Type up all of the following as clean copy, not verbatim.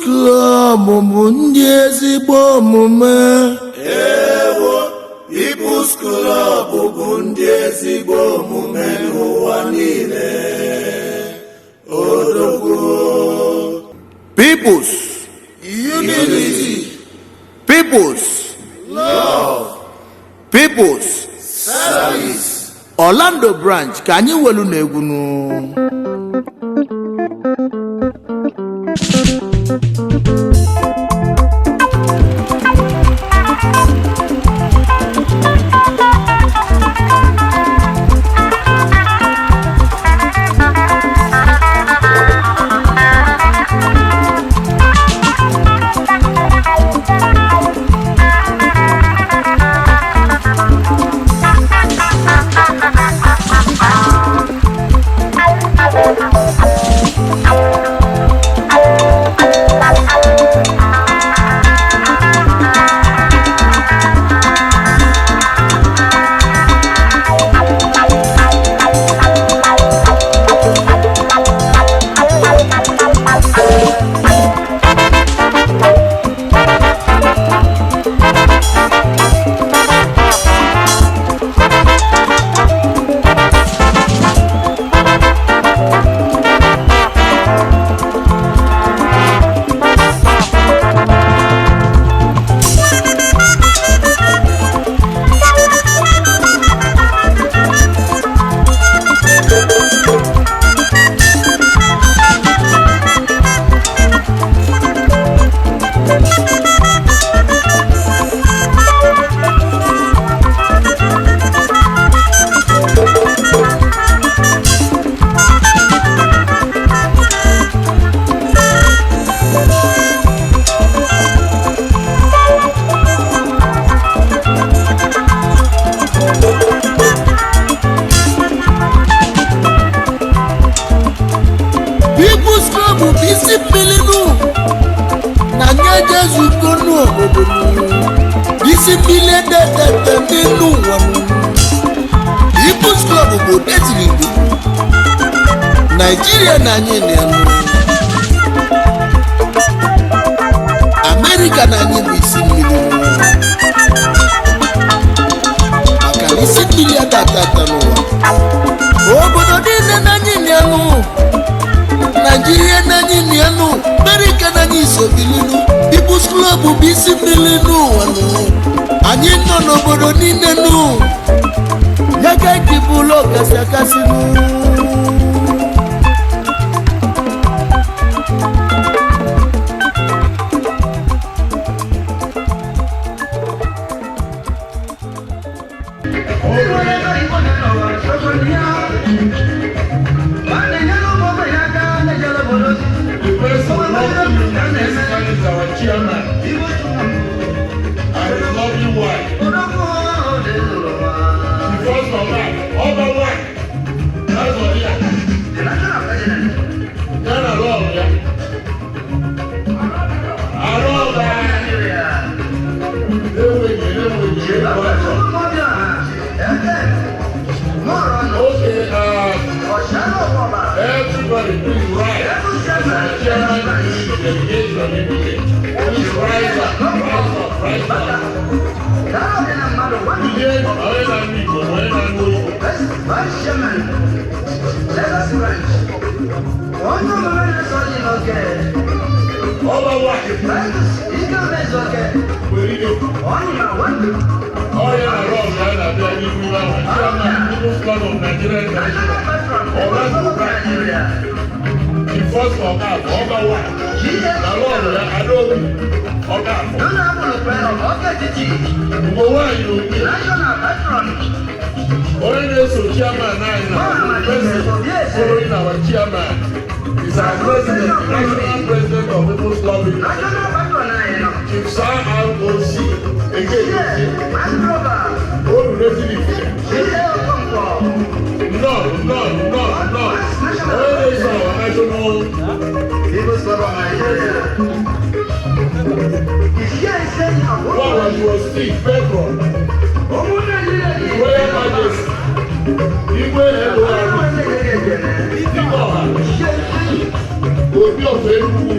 Club ndị ezigbo omume. Ewo, People's Club bụ ndị ezigbo omume n'ụwa niile. Odogwu. People's Unity. People's Love. People's Service. Orlando branch ka anyị welu na-egwu nụ. People's Club bụ detiri Igbo Nigeria na anyị na-eme America na anyị bụ isi mmiri maka isi mmiri atatata n'ụwa obodo niile na anyị na-eme Nigeria na anyị na-eme America na anyị isobilinu People's Club bụ isi mmiri n'ụwa anyị nọ n'obodo niile n'ụwa Yaga kibulo kasakasinu Our chairman, and his lovely wife. First of all, over one. That's all here. Then I love ya. I love that. Okay, everybody please rise. Chairman, please rise up. Rise up. Vice Chairman, let us branch. One of the men is only okay. Over what? Eagle is okay. One. Oh, yeah, I love that. I beg you, Chairman, People's Club of Nigeria International. Nigeria. The first of all, over what? I love that. I don't. Don't have a prayer of okay, Go where you be. National Patron. Only so Chairman now, following our Chairman, is our President, the National President of People's Club. National Patron, Chief Sir ROC, again, all resident. No. Only so our national People's Club of Nigeria. what was your speech, Pedro? Royal Majesty, Igwe Edo Obi of Enugu,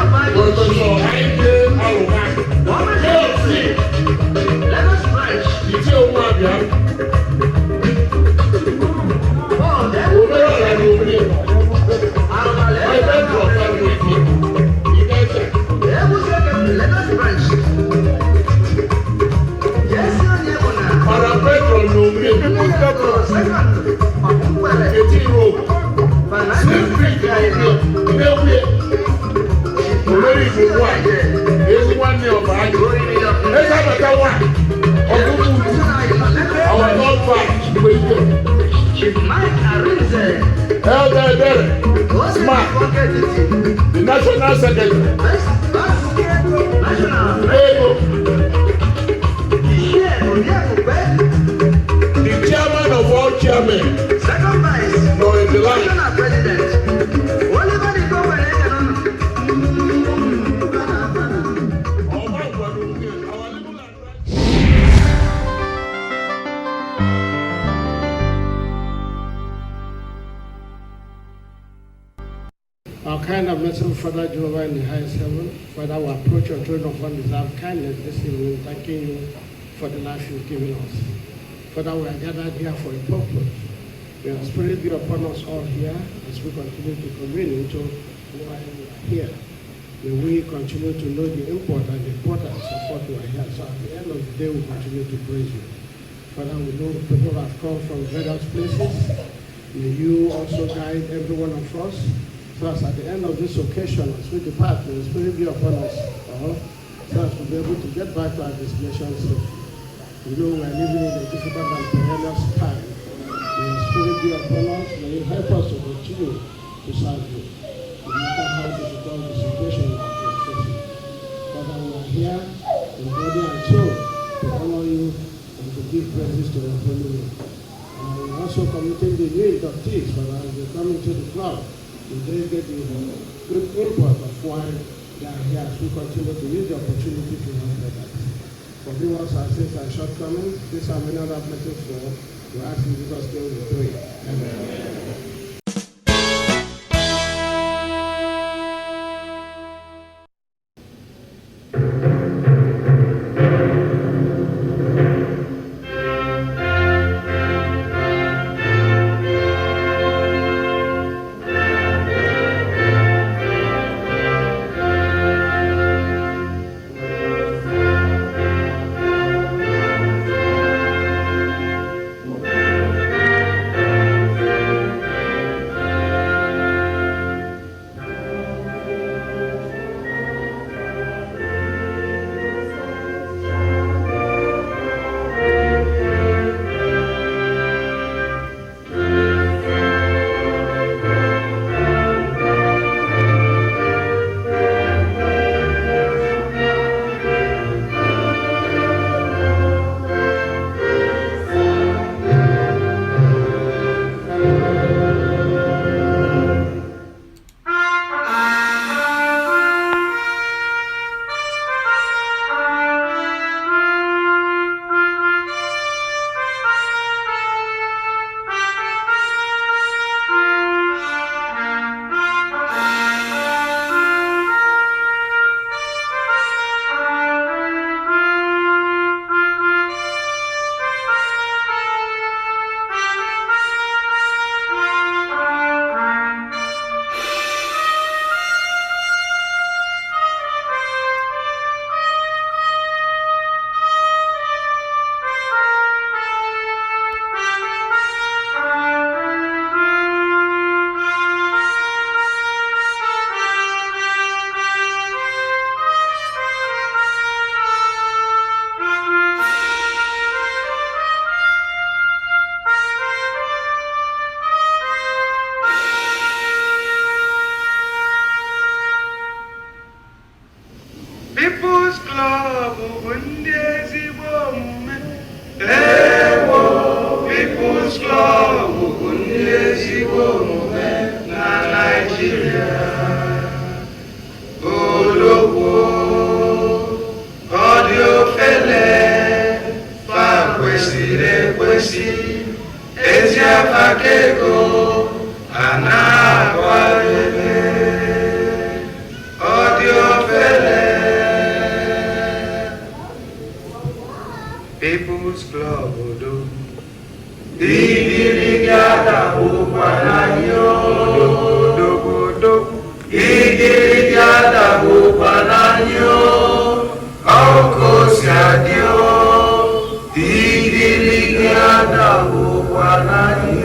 My bedroom. Professor Ejike Okafor. Lagos branch. Ìtí ohun àbíá. Òmíràn ọ̀la ni omi. My bedroom ọ̀la ni omi. Ìkẹsẹ̀. Lagos branch. Yes, Para bedroom ni omi. People's bedroom. Ètí ìró. Sleep street ni omi. Ilé wíyẹ. Olórí ìgbòho àjẹ. Èyí wá ní ọ̀bà àjẹ. Ẹ sábàtà wà. Ọdún kùtù. Our Lord Father. Ìgbè ìjọ. Elder Ebere. Smart. The National Secretary. Ego. The chairman of all chairmen. Second vice. No, in the line. National president. Oliver the governor. Our kind of blessing, Father Jehovah in the highest heaven. Father, we approach your throne of undeserved kindness this evening, thanking you for the life you've given us. Father, we are gathered here for a purpose. May your spirit be upon us all here as we continue to convene into why we are here. May we continue to know the import and the importance of what we are here. So at the end of the day, we continue to praise you. Father, we know people have come from various places. May you also guide every one of us. So as at the end of this occasion, as we depart, may the Spirit be upon us all, so as to be able to get back to our destination safely. We know we are living in a difficult and perilous time. May the Spirit be upon us. May you help us to continue to serve you, no matter how difficult the situation that we are facing. Father, we are here in body and soul to honor you and to give praises to your holy name. And we are also committing the new inductees, Father, as they come into the club. We didn't get the good import of why they are here as we continue to use the opportunity to help others. Forgive us our sins and shortcomings. These are many other blessings for we ask in Jesus' name we pray. Amen. kwesịrị ekwesị ezi afa ka ego a na-akwadebe ọ dị ofele. People's Club Odo igirigi adabụkwa n'anyị odogodo igirigi adabụkwa n'anyị ọkụ si adị igirigi adabụkwa n'anyị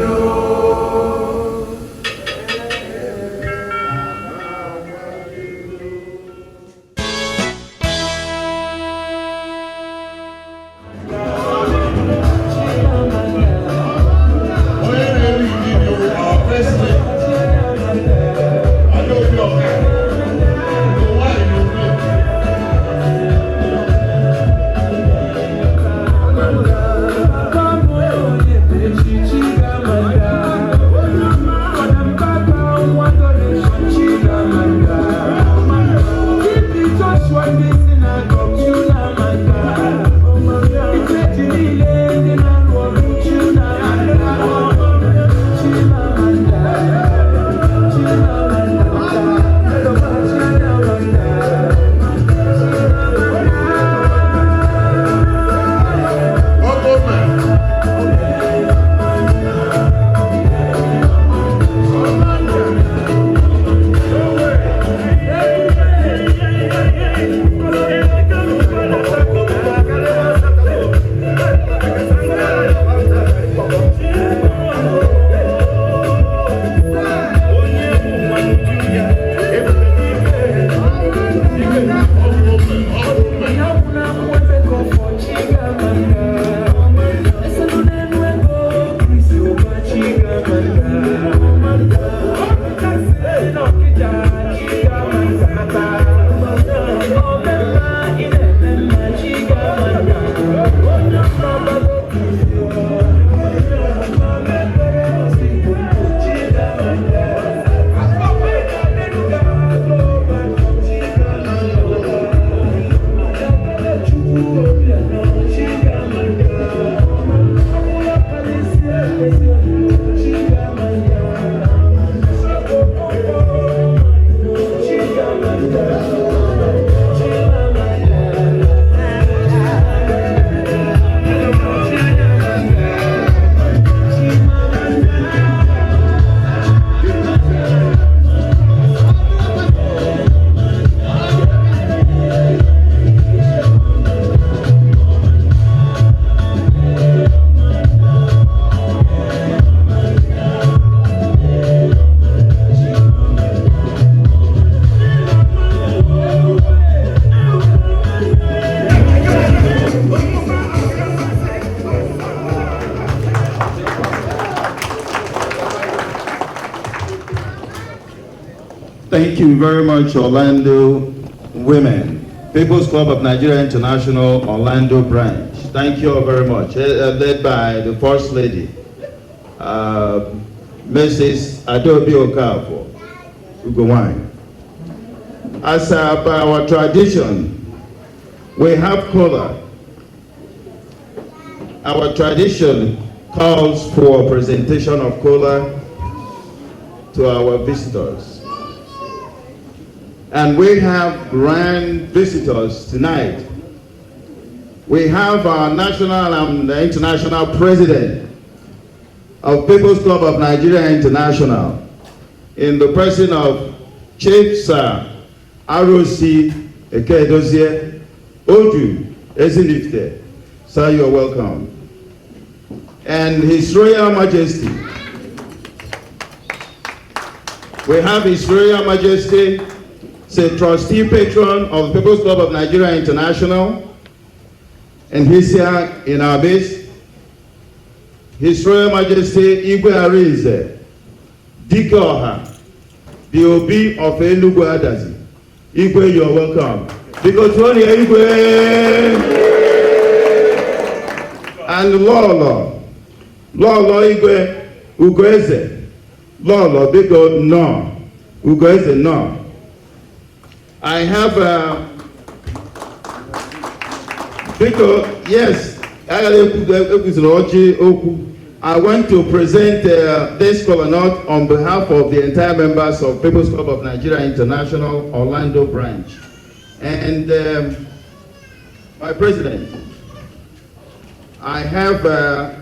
Thank you very much, Orlando Women. People's Club of Nigeria International, Orlando branch. Thank you all very much. Led by the First Lady, Mrs. Ejike Okafor, Ugowine. As per our tradition, we have cola. Our tradition calls for presentation of cola to our visitors. And we have grand visitors tonight. We have our national and international president of People's Club of Nigeria International in the person of Chief Sir Ejike Okafor Odu Ezinifte. Sir, you're welcome. And His Royal Majesty. We have His Royal Majesty, the trustee patron of the People's Club of Nigeria International, and he's here in our base. His Royal Majesty Igwe Arinze Dikeoha, the Obi of Enugu Adazi. Igwe, you're welcome. Because one here, Igwe, and Lolo Igwe Ugoeze, Lolo, because no, Ugoeze no. I have because yes, I want to present this keynote on behalf of the entire members of People's Club of Nigeria International Orlando branch. And my president, I have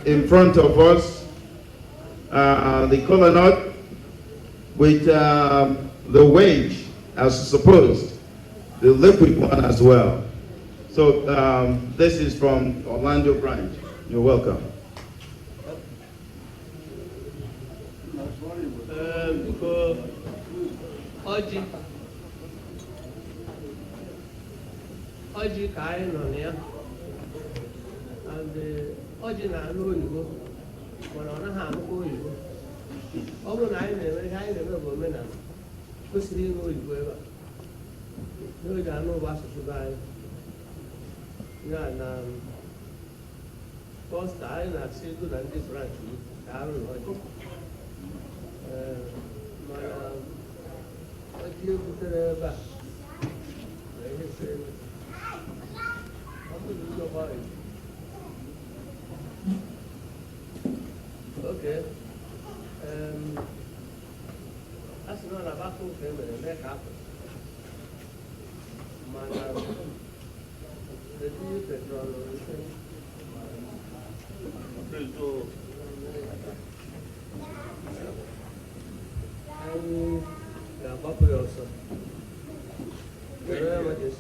in front of us the keynote with the wage as supposed, the liquid one as well. So this is from Orlando branch. You're welcome. Ọjị ka anyị nọ na ya, and ọjị na-anụ oyibo mana ọ naghị anụkwa oyibo. Ọ bụrụ na anyị na-eme ihe anyị na-eme bụ omenala, kwesịrị ịnụ oyibo ebe a n'oge anụ bụ asụsụ be anyị. Ya na Forster anyị na-asị ego na ndị branch ka arụ n'ọjị. Mana ọjị ebutere ebe a na ihe sịrị okay. That's not about to come and make happen. The new petrol and the popular also. Very much.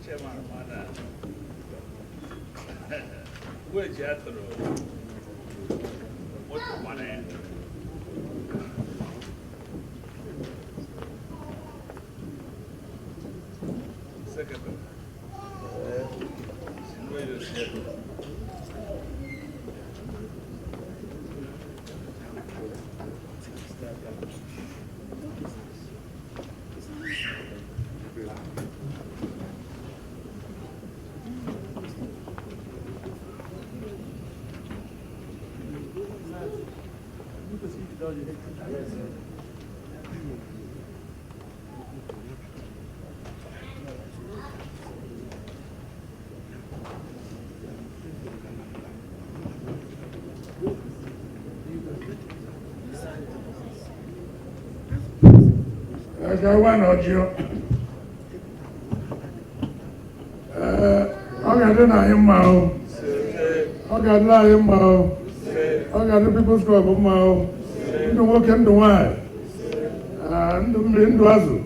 Chairman Hon, which after what's the money? Second. I want audio. I got to know him now. I got to know him now. I got the people's club of Mao. The work and the why. And the Minduazu.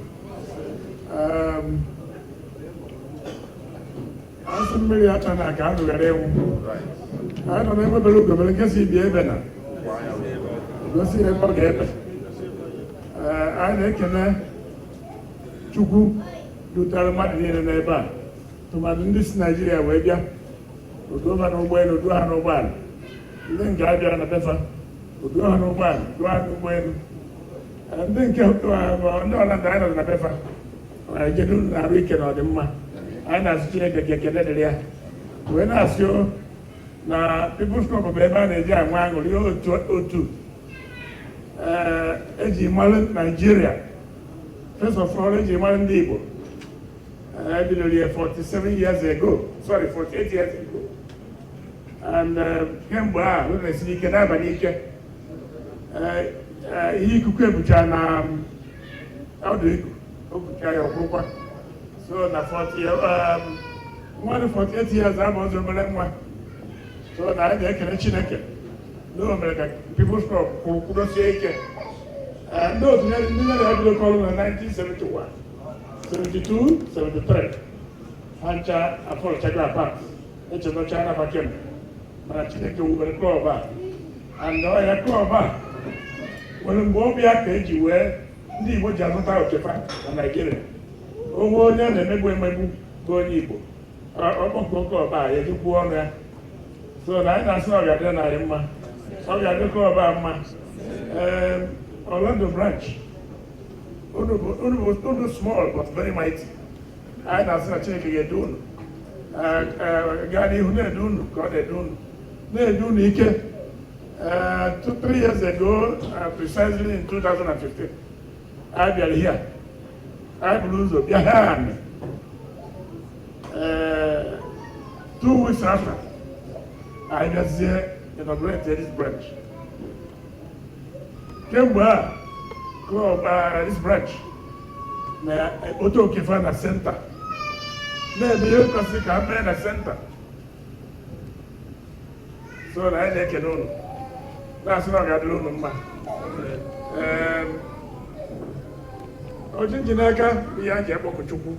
I said, Mary Atana, I can't look at him. I don't ever look at him, I guess he'd be a better. Let's see about it. I reckon. Chukwu dutara mmadụ niile n'ebe a tụmadụ ndị si Naịjirịa wee bịa odu ha n'ụgbọelu odu ha n'ụgbọala ndị nke abịara na befa odu ha n'ụgbọala odu ha n'ụgbọelu ndị nke ndị ọla ndị anyị nọ na befa jedu na-arụ ike na ọdịmma anyị na-asụ Chineke ka ekele dịrị ya wee na-asị na People's Club bụ ebe a na-eji anwe aṅụrị otu eji mara Nigeria. First of all, eji mara ndị Igbo. Bidoro ya 47 years ago, sorry, 48 years ago. And kemgbe a ọ na-esi ike n'abalị ike. Ihe ikuku ebucha na ọdụ iku, o bucha ya ọkwụkwa. So na 48 years abụ ọzọ obere nwa. So na anyị na-ekele Chineke n'o mere ka People's Club kwudosie ike. Ndị otu ya ndị na-ebido kọlụ na 1971, 72, 73. Ha ncha afọrọchago apart, echenocha na bakem. Mana Chineke wubere klọb a. And ọya klọb a nwere mgbe ọ bịa ka eji wee ndị Igbo ji azụta okefa na Nigeria. Onwe onye na-emegbu emegbu bụ onye Igbo. Ọkpọkọ klọb a ya ejikwu ọnụ ya. So na anyị na-asị na ọ ga-adị narị mma. Ọ ga-adị klọb a mma. Orlando branch. Unu small but very mighty. Anyị na-asị na Chineke ga-edu unu. Gaa n'ihu na-edu unu ka ọ na-edu unu. Na-edu unu ike. 3 years ago, precisely in 2015, I bịara here. I buru ụzọ bịa ha anyị. 2 weeks after, I just inaugurated this branch. Kemgbe a, club this branch na Oto Okafor na center. Na-eme ihe kwesịrị ka mee na center. So na anyị na-ekele unu. Na-asị na ọ ga-adịrị unu mma. Ojinji n'aka ihe a ji ekpọkụ Chukwu.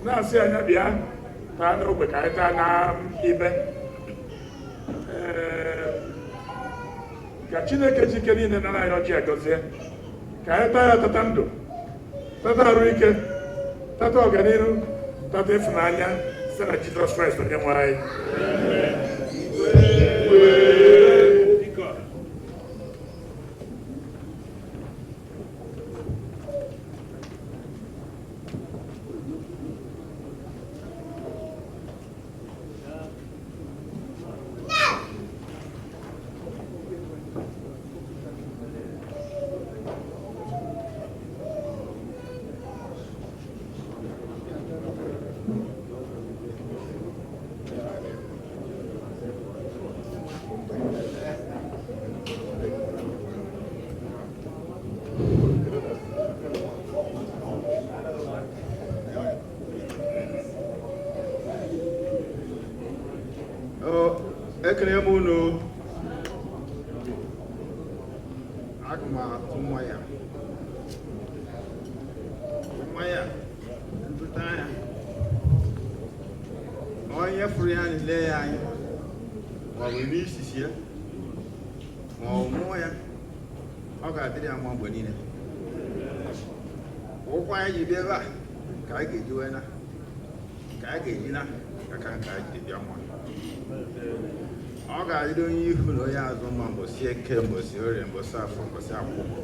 Na-asị anya bịa taa n'ogbe ka anyị taa na ibe. Ka Chineke jike niile na anyị ọjị agọzie. Ka anyị taa ya tata ndụ, tata arụ ike, tata ọganihu, tata ịfụnanya site na Jizọs Kraịst onye nwe anyị. Ekele m unu agụmatụ mmanya ntụta ya onye fụrụ ya n'ile ya anya ma ọ bụ n'isisi ya ma ọ mụọ ya ọ ga-adịrị ya mma mgbe niile. Ụkwụ anyị ji bịa ebe a ka a ga-eji wee na ka a ga-eji na ka anyị ji bịa mma. Ọ ga-adịrị onye ihu na onye azụ mma mbọsị eke, mbọsị orie, mbọsị afọ, mbọsị akwụkwọ.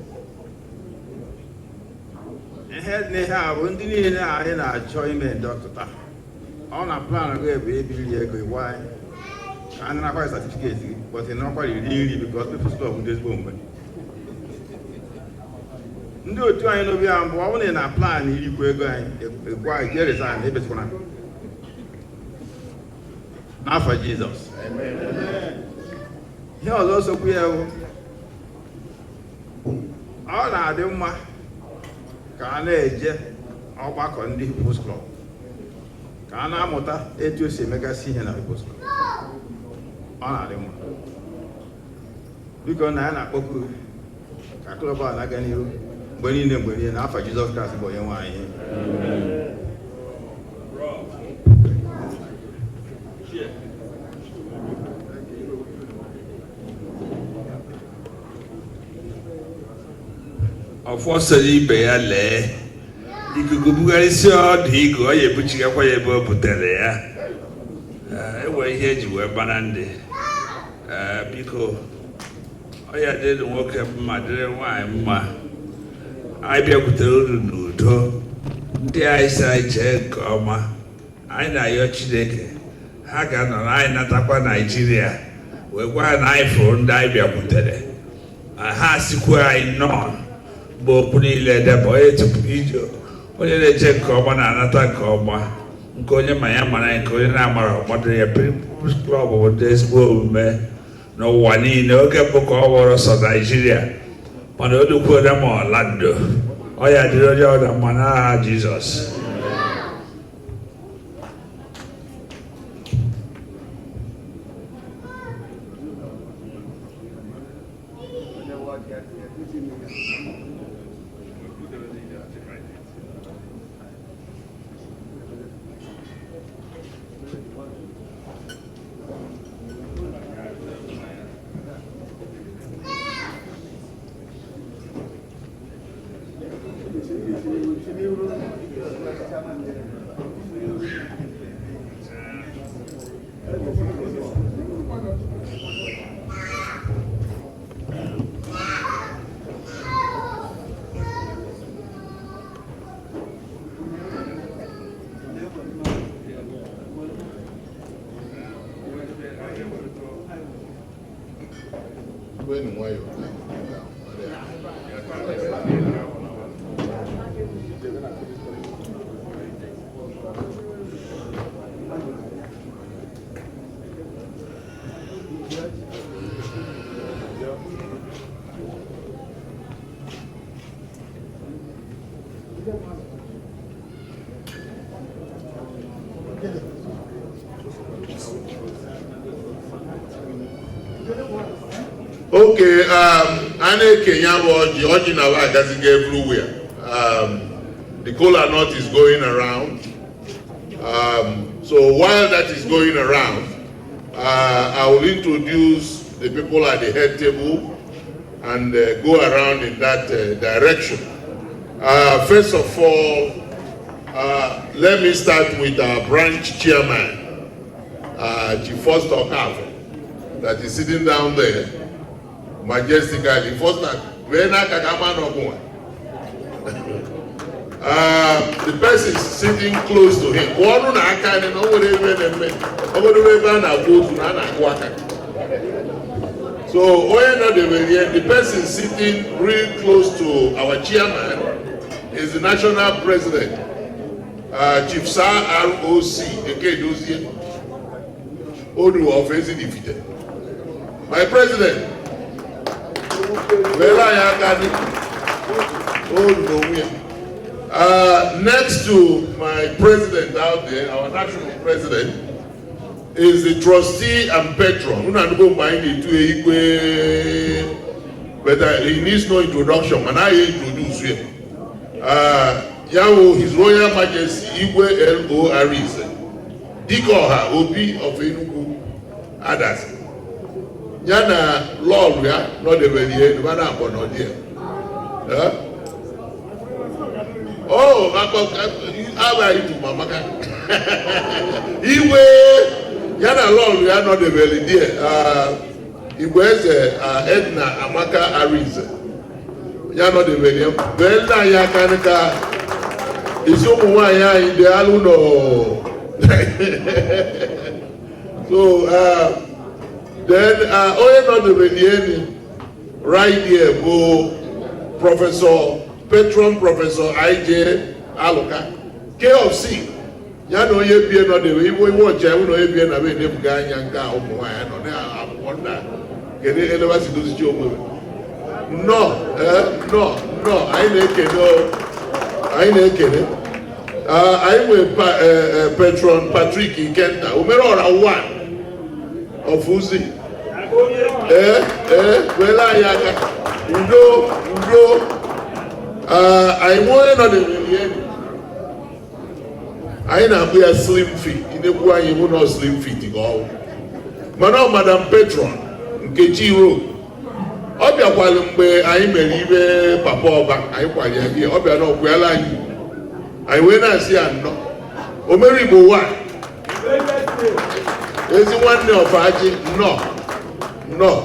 Ihe a bụ ndị niile anyị na-achọ ime ndọkịta. Ọ na plan gị ebe ebiri ego iwe anyị ka anyị nakwa certificate gị bọtị n'ọkwa iri nri because People's Club ndị ezigbo mgbe. Ndị otu anyị n'obi ya mbụ ọ bụrụ na plan irikwa ego anyị egwu anyị jee resign ebesikwana n'afọ Jizọs. Ihe ọzọ sokwu ya bụ ọ na-adị mma ka a na-eje ọgbakọ ndị People's Club ka a na-amụta etu o si emegasị ihe na People's Club. Ọ na-adị mma biko na ya na-akpọkwu ka klọb a na-aga n'ihu mgbe niile n'afọ Jizọs Kraịst bụ onye nwe anyị. Forster ibe ya lee ikuku bugharịsị ọdụ igu ọ ya ebuchigakwa ya ebe o butere ya. Enwe ihe eji wee gbara ndị biko ọ ya dịrị nwoke mma dịrị nwaanyị mma. Anyị bịakwutere unu n'udo, ndị anyị si anyị chee nke ọma. Anyị na-ayọ Chineke ha ga-anọ na anyị natakwa Naịjirịa wee gwa na anyị fụrụ ndị anyị bịakwutere ha sikwa anyị nọ bụ okwu niile edeba onye na-eche nke ọma na-anata nke ọma nke onye ma ya mara nke onye na-amara ọmadụ ya People's Club bụ ndị ezigbo omume n'ụwa niile oge mbụ ka ọ wụrụ sọ Naijiria mana olukwuola ma Orlando ọ ya dịrị onye ọda mma n'aha Jizọs. Okay, Ane Kenya Oji Nawa doesn't get everywhere. The cola nut is going around. So while that is going around, I will introduce the people at the head table and go around in that direction. First of all, let me start with our branch chairman, Chief Forster Okafor, that is sitting down there. Majestically, Forster, the person sitting close to him. So, the person sitting really close to our chairman is the national president, Chief Sir ROC, Ekwulobia, Odu of defeated. My president. Next to my president out there, our national president, is the trustee and patron. But he needs no introduction, and I introduce him. His Royal Majesty Igwe L.O. Arise, Dikoha Obi of Enugu, others. Yana Lord, we are not the very end, but I'm not here. Oh, how are you, Mama? Iwe Yana Lord, we are not the very dear. It was Edna Amaka Arize. Yana the very end. Bella Yakanaka is Umuaya in the Aluno. So, then, right here, Professor Ejike Okafor, K of C. Yano ye be no de we watch I no ye be na we ne buga nyanga omuwa no na wonder. Kede eleva si do si jomo. No, I will patron Patrick Ikenta. Umero one of Uzi. Well, I want another million. I know we are slim fit. In the way you will not slim fit. Madam Patron, Nkechi Road. Obia Kwalimbe, I may Papa Oba, I quite here. Obia no Kuala. I went and see and no. Omeri Bowa. Is the one of Aji? No.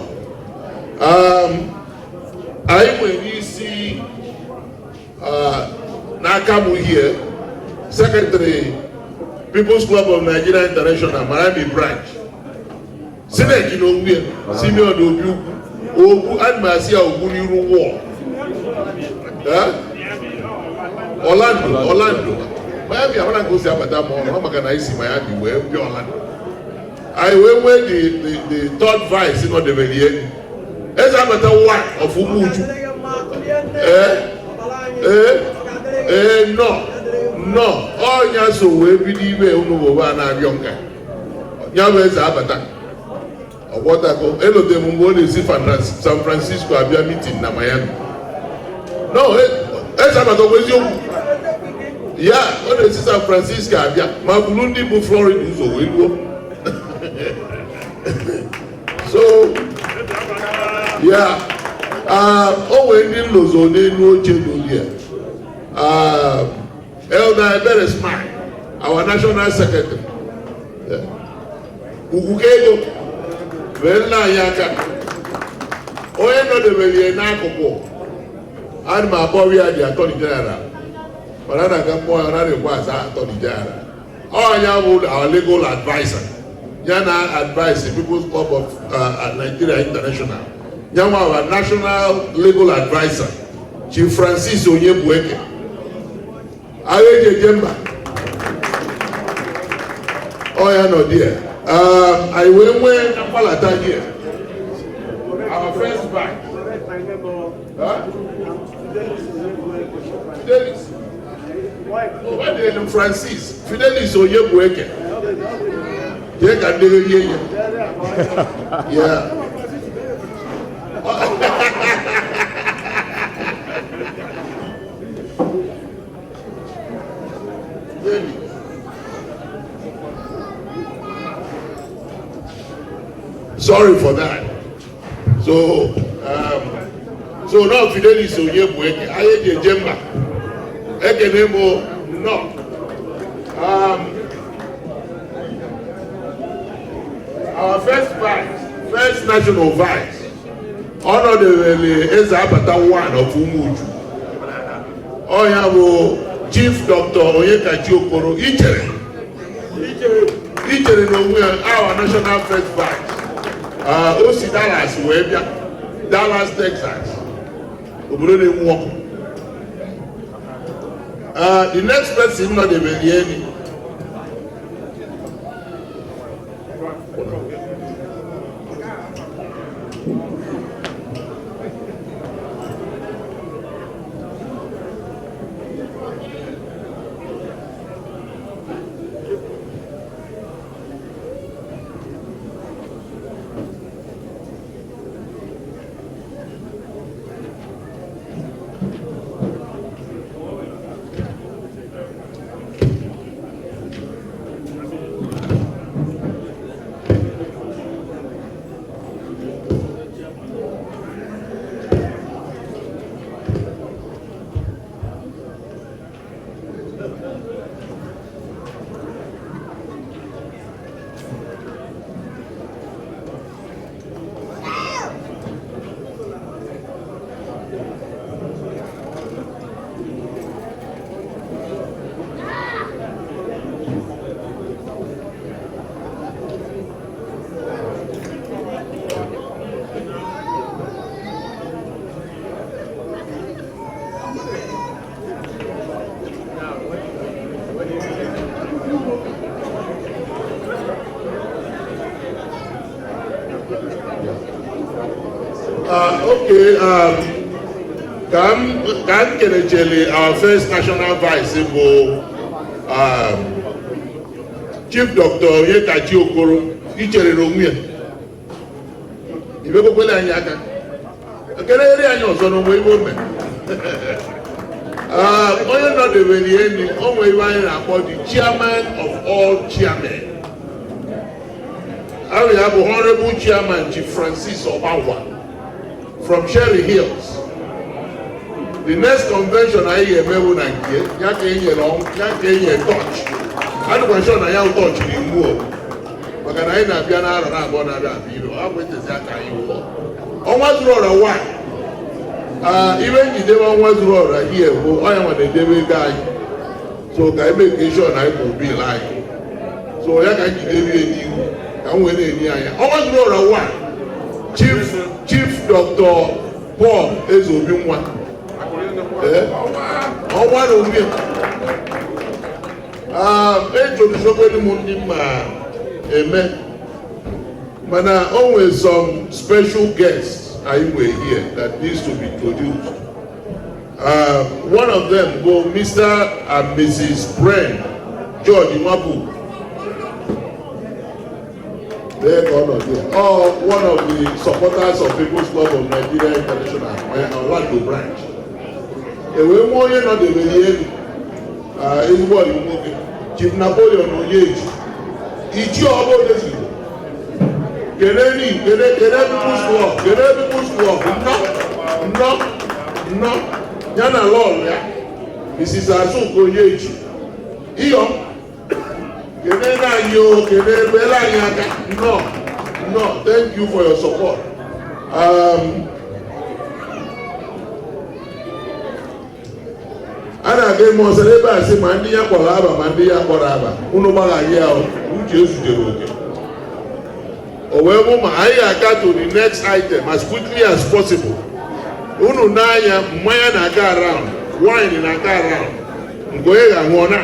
I when you see Nakamu here, Secretary, People's Club of Nigeria International, Miami branch. Senate no we Simeon Obi Ogu Admasi Ogu Niru War. Orlando. Miami, I want to go see about more. I'm going to see Miami. Where be Orlando? I went where the third vice in the Velier. As I'm at one of Umuju. No. All Yaso will be the way Unuba Younger. Yawes Abata. What I go, Elo de Mumbo is San Francisco, I'll be a meeting in Miami. No, as I'm at always you. Yeah, when it's San Francisco, my Burundi bu Florida is over. So, yeah. When in Lozone, no change here. Elder Beres Smile, our national secretary. Ukukego, Vella Yaka. Oye no de Velie Nakopo. And my boy, the attorney general. But I can point another was attorney general. Oh, yeah, our legal advisor. Yana advise the People's Club of Nigeria International. Yana our national legal advisor, Chief Francis Onyebueke. Ayeje Jemba. Oh, yeah, no dear. I went when Napalata here. Our first bank. Fidelis. What did Francis? Fidelis Onyebueke. Yeah, can they hear you? Yeah. Sorry for that. So now Fidelis Onyebueke, Ayeje Jemba, Ekenemo, no. Our first national vice, honorable Ezabata one of Umuju. Oyabo Chief Dr. Ejike Okafor, Ichere no our national first vice. Osi Dallas, Webia, Dallas, Texas. The next person not the Velieni. Okay, Can Kenechele, our first national vice, Chief Dr. Ejike Okafor, Ichere Romia. Ibe kokole anyaka. Kere ere anyo so no mo ibo me. Onye no de Velieni, onwe ibe anyị na-akpọ the chairman of all chairmen. I have Honorable Chairman Chief Francis Obawa from Cherry Hills. The next convention I hear me na nke ya ka enye long ya ka enye touch. Anu question na ya touch ni mu. Maka na anyị na-abịa na arọ na abụọ na-abịa biro. Agwetezi aka anyị ụlọ. Ọnwa zuru ọra wa. Ibe njide ọnwa zuru ọra here bụ onye nwa na-edebe ego anyị. So ka eme sure na anyị bụ bill anyị. So ya ka njide rie n'ihu. Ka I'm waiting here. I want to know one. Chief Dr. Paul Ezobinwa. I want to hear. But always some special guests are here that needs to be introduced. One of them go Mr. and Mrs. Brent George Imapu. They're gone there. Or one of the supporters of People's Club of Nigeria International, Orlando branch. And we want you not the way is what you want. Chief Napoleon Oyeji. It's your about Keneni, People's Club. No. Yana Lord, Mrs. Asuko Oyeji. Iyo. Kenena yo, Kenebela Yaka. No, thank you for your support. Ana ge mo seleba se mandiya koraba unu baga ya o uche zujere oke owe mo ma ayi aka to the next item as quickly as possible unu na anya mmanya na aga around wine na aga around ngoye ga ngona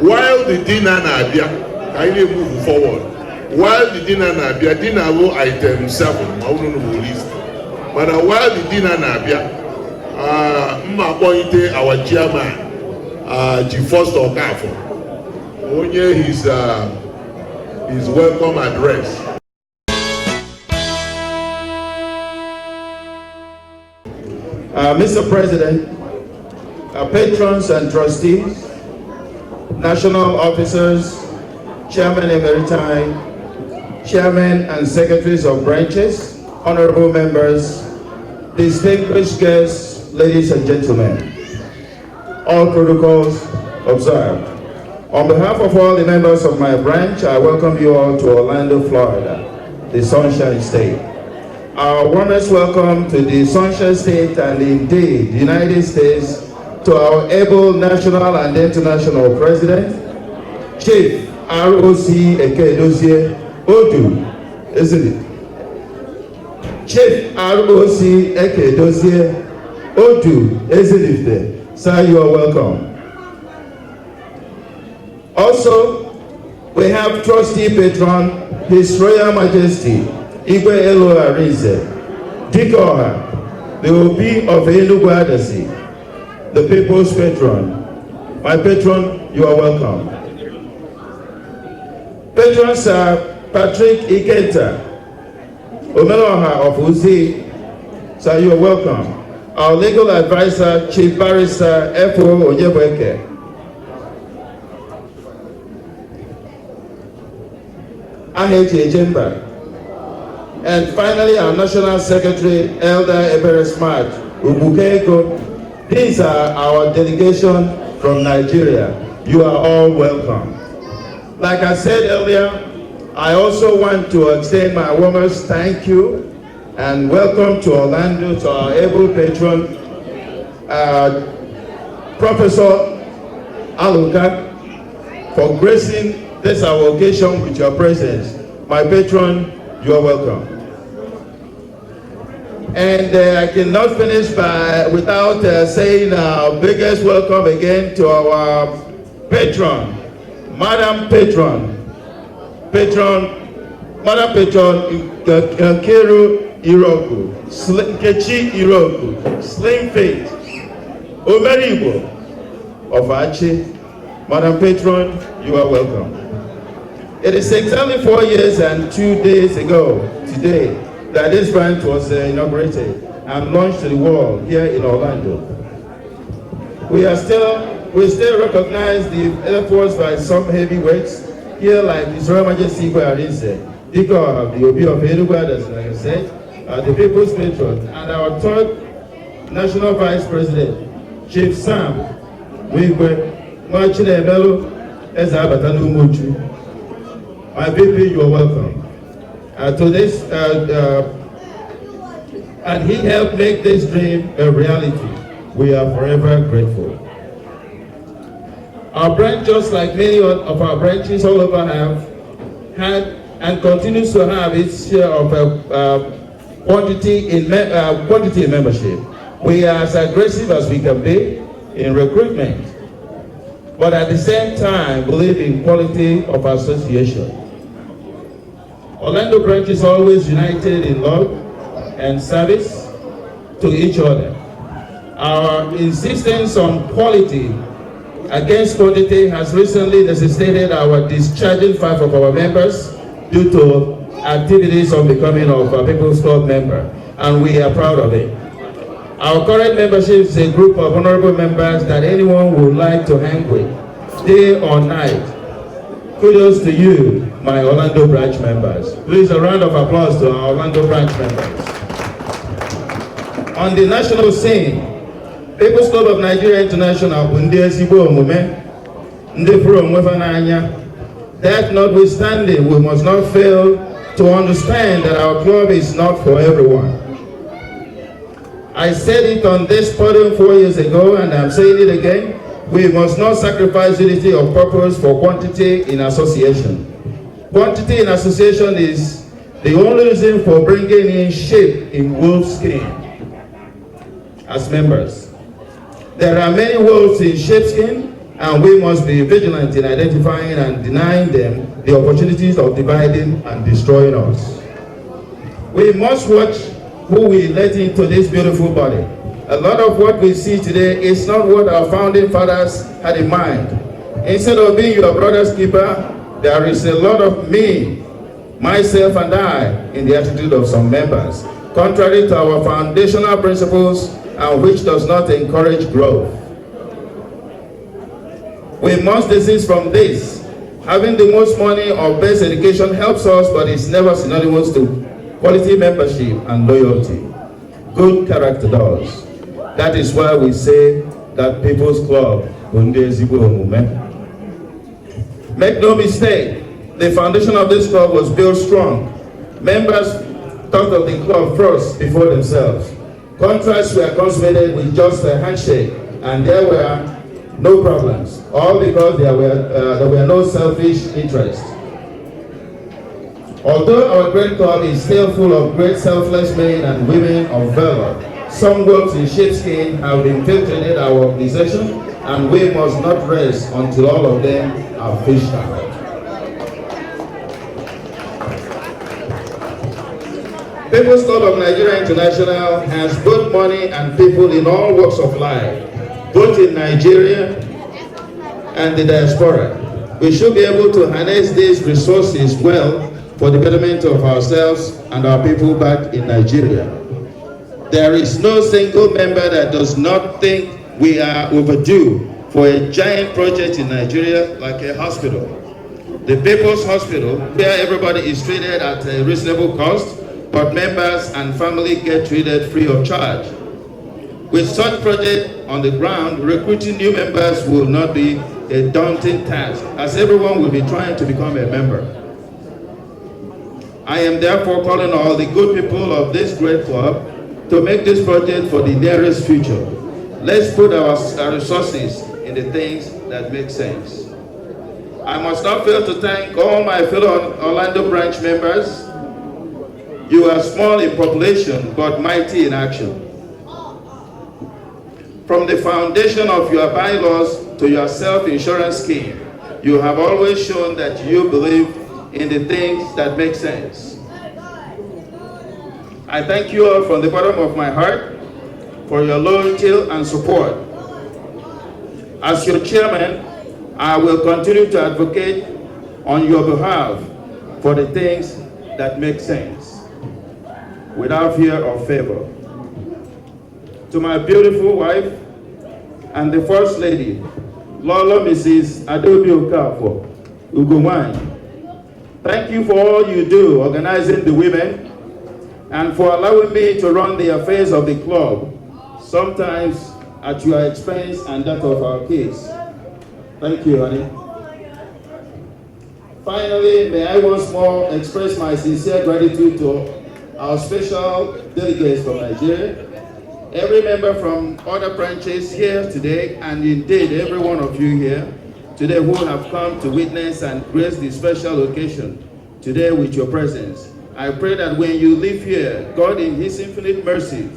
while the dinner na abia, kindly move forward. While the dinner na abia, dinner will item 7, no list. But while the dinner na abia, appointed our chairman, Forster Ejike Okafor. Onye his welcome address. Mr. President, patrons and trustees, national officers, chairman emeriti, chairman and secretaries of branches, honorable members, distinguished guests, ladies and gentlemen, all protocols observed. On behalf of all the members of my branch, I welcome you all to Orlando, Florida, the Sunshine State. Our warmest welcome to the Sunshine State and indeed the United States, to our able national and international president, Chief ROC Ejike Odu, isn't it? Chief ROC Ejike Odu, isn't it there? Sir, you are welcome. Also, we have trustee patron, His Royal Majesty, Igwe Arinze, Dikoha, the Obi of Enugu Adasi, the people's patron. My patron, you are welcome. Patrons are Patrick Ikenta, Omeloha of Uzi, so you are welcome. Our legal advisor, Chief Barrister F.O. Onyebeke. Ahechi Ejemba. And finally, our National Secretary, Elder Ebere Smart, Ubukeko. These are our delegation from Nigeria. You are all welcome. Like I said earlier, I also want to extend my warmest thank you and welcome to Orlando to our able patron, Professor Aluka, for gracing this our occasion with your presence. My patron, you are welcome. And I cannot finish without saying our biggest welcome again to our patron, Madam Patron Madam Patron Nkeru Iroku, Nkechi Iroku, Slim Faith, Omeribo of Achi. Madam Patron, you are welcome. It is exactly 4 years and 2 days ago today that this branch was inaugurated and launched to the world here in Orlando. We still recognize the efforts by some heavyweights here, like His Royal Majesty Arinze, Deacon of the Obi of Enugu, as like I said, the People's Patron, and our third National Vice President, Chief Sam Wigwe Mwachine Emelo Ezabatanu Muchu. My VP, you are welcome. To this, and he helped make this dream a reality. We are forever grateful. Our branch, just like many of our branches all over, have had and continues to have its share of quantity in membership. We are as aggressive as we can be in recruitment, but at the same time believe in quality of association. Orlando branch is always united in love and service to each other. Our insistence on quality against quantity has recently necessitated our discharging 5 of our members due to activities on becoming of a People's Club member, and we are proud of it. Our current membership is a group of honorable members that anyone would like to hang with, day or night. Kudos to you, my Orlando branch members. Please, a round of applause to our Orlando branch members. On the national scene, People's Club of Nigeria International, that notwithstanding, we must not fail to understand that our club is not for everyone. I said it on this podium 4 years ago, and I'm saying it again. We must not sacrifice unity of purpose for quantity in association. Quantity in association is the only reason for bringing in sheep in wolf skin as members. There are many wolves in sheepskin, and we must be vigilant in identifying and denying them the opportunities of dividing and destroying us. We must watch who we let into this beautiful body. A lot of what we see today is not what our founding fathers had in mind. Instead of being your brother's keeper, there is a lot of me, myself and I in the attitude of some members, contrary to our foundational principles and which does not encourage growth. We must desist from this. Having the most money or best education helps us, but it's never synonymous to quality membership and loyalty. Good character does. That is why we say that People's Club, make no mistake, the foundation of this club was built strong. Members thought of the club first before themselves. Contracts were consummated with just a handshake, and there were no problems, all because there were no selfish interests. Although our great club is still full of great selfless men and women of valor, some wolves in sheepskin have infiltrated our organization, and we must not rest until all of them are fished out. People's Club of Nigeria International has both money and people in all walks of life, both in Nigeria and the diaspora. We should be able to harness these resources well for the betterment of ourselves and our people back in Nigeria. There is no single member that does not think we are overdue for a giant project in Nigeria like a hospital. The People's Hospital, where everybody is treated at a reasonable cost, but members and family get treated free of charge. With such project on the ground, recruiting new members will not be a daunting task, as everyone will be trying to become a member. I am therefore calling all the good people of this great club to make this project for the nearest future. Let's put our resources in the things that make sense. I must not fail to thank all my fellow Orlando branch members. You are small in population, but mighty in action. From the foundation of your bylaws to your self-insurance scheme, you have always shown that you believe in the things that make sense. I thank you all from the bottom of my heart for your loyalty and support. As your chairman, I will continue to advocate on your behalf for the things that make sense, without fear or favor. To my beautiful wife and the First Lady, Lolo Mrs. Ejike Okafor, Ugumwany, thank you for all you do organizing the women and for allowing me to run the affairs of the club, sometimes at your expense and that of our kids. Thank you, honey. Finally, may I once more express my sincere gratitude to our special delegates from Nigeria, every member from other branches here today, and indeed every one of you here today who have come to witness and grace this special occasion today with your presence. I pray that when you leave here, God in His infinite mercy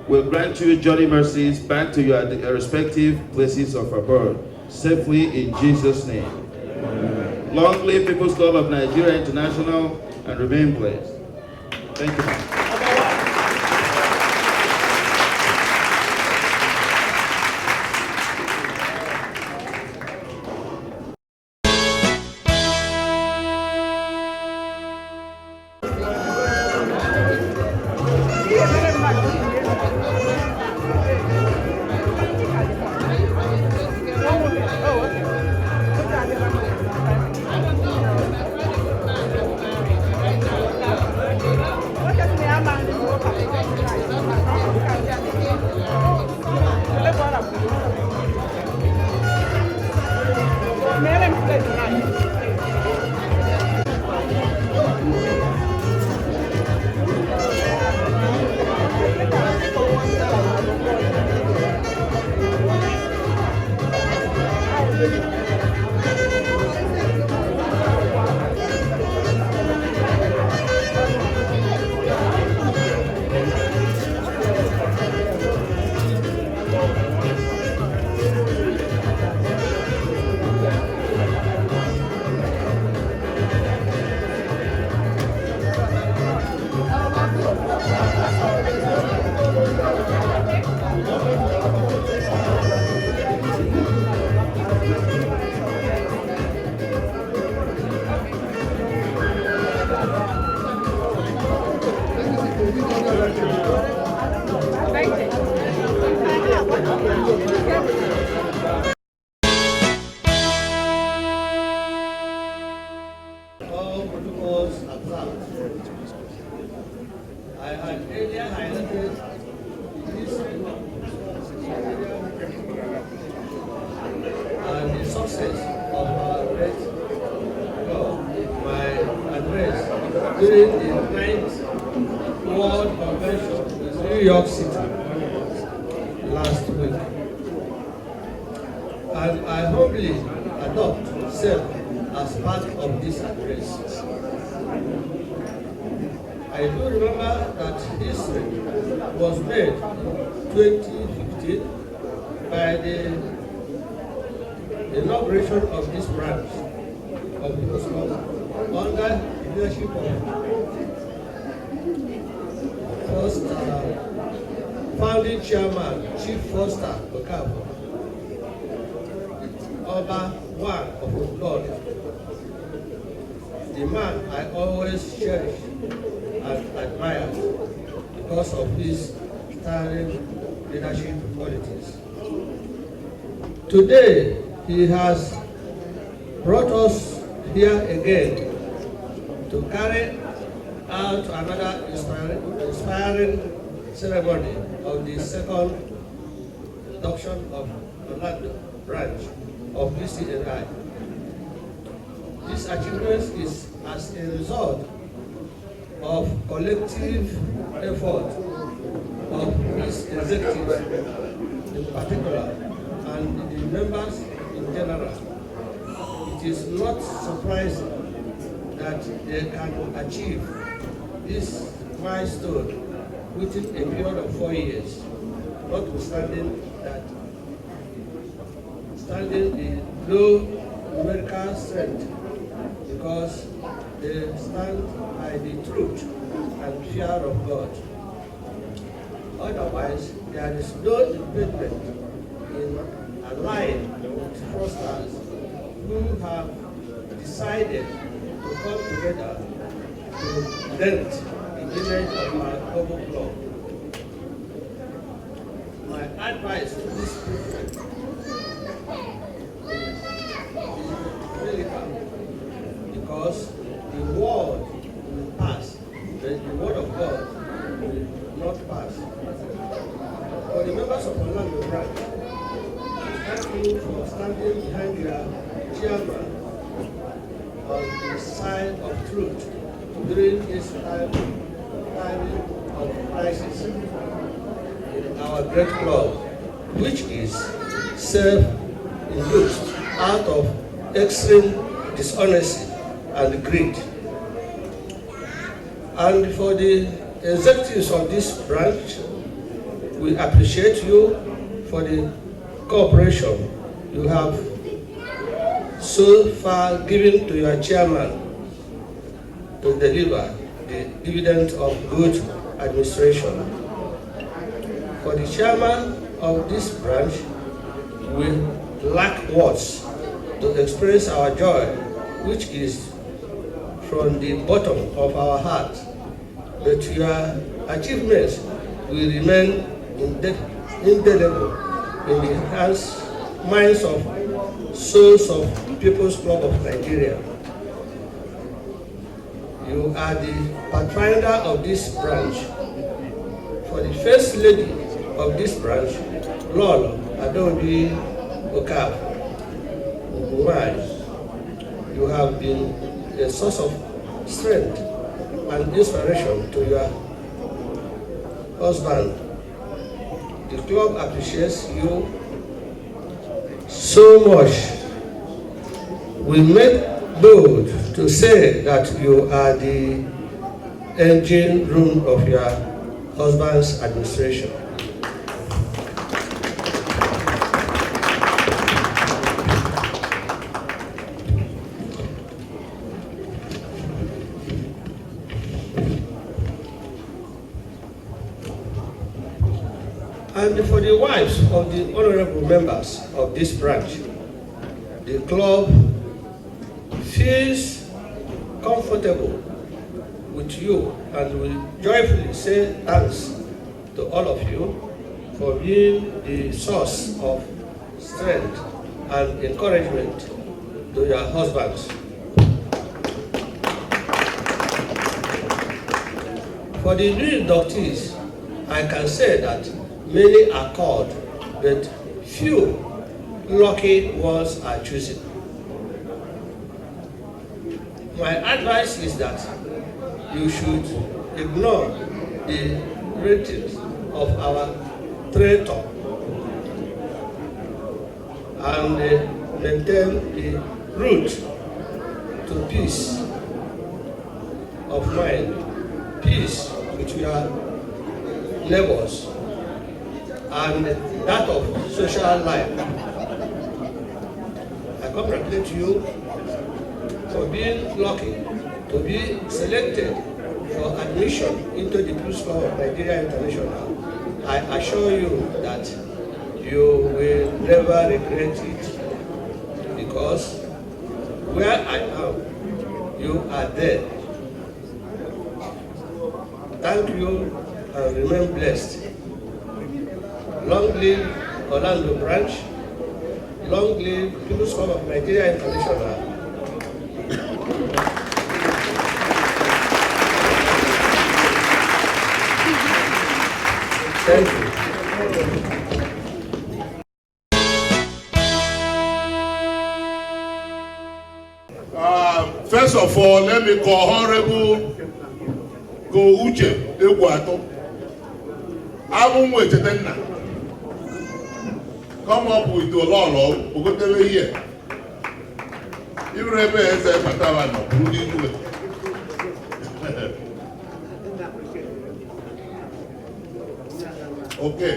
will grant you journey mercies back to your respective places of abode, safely in Jesus' name. Amen. Long live People's Club of Nigeria International, and remain blessed. Thank you. All protocols observed. I had earlier highlighted this and the success of our great my address during the 9th World Convention in New York City last week. And I humbly adopt self as part of this address. I do remember that history was made in 2015 by the inauguration of this branch of People's Club under the leadership of first founding chairman, Chief Forster Ejike Okafor, one of the Lord, the man I always cherish and admire because of his sterling leadership qualities. Today, he has brought us here again to carry out another inspiring ceremony of the second induction of the branch of PCNI. This achievement is as a result of collective effort of these executives in particular and the members in general. It is not surprising that they can achieve this milestone within a period of 4 years, notwithstanding that standing the low numerical strength because they stand by the truth and fear of God. Otherwise, there is no impediment in allying with fraudsters who have decided to come together to dent the image of our global club. My advice to this people is critical, because the word will pass, but the word of God will not pass. For the members of Orlando branch, thank you for standing behind your chairman on the side of truth during this time of crisis in our great club, which is self-induced out of extreme dishonesty and greed. And for the executives of this branch, we appreciate you for the cooperation you have so far given to your chairman to deliver the dividend of good administration. For the chairman of this branch, we lack words to express our joy, which is from the bottom of our heart. But your achievements will remain indelible in the minds of souls of People's Club of Nigeria. You are the pathfinder of this branch. For the first lady of this branch, Lord Ejike Okafor, you have been a source of strength and inspiration to your husband. The club appreciates you so much. We make bold to say that you are the engine room of your husband's administration. And for the wives of the honorable members of this branch, the club feels comfortable with you and will joyfully say thanks to all of you for being the source of strength and encouragement to your husbands. For the new inductees, I can say that many are called, but few lucky ones are chosen. My advice is that you should ignore the ratings of our traitor and maintain the route to peace of mind, peace with your neighbors, and that of social life. I congratulate you for being lucky to be selected for admission into the People's Club of Nigeria International. I assure you that you will never regret it, because where I am, you are there. Thank you and remain blessed. Long live Orlando branch. Long live People's Club of Nigeria International. Thank you. First of all, let me call Honorable Ejike Okafor. Come up with the law, whatever here. You remember as a Patavan, who did do it? Okay.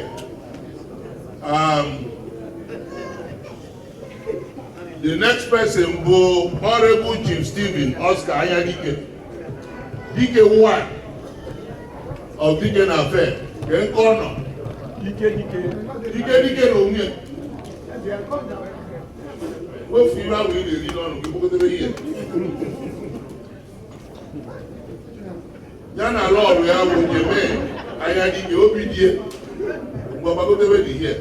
The next person bụ Honorable Chief Stephen Oscar Anyadike, Dike 1 of Dike na Affair, nke nke ọ nọ. Dike na onwe. Wefu ibe ahụ ị na-eri n'ọnụ gị kpokọtere ihe. Ya na ala ọrụ ya bụ Njeme Anyadike obi die mgbe ọgbakọtebe dị ihe.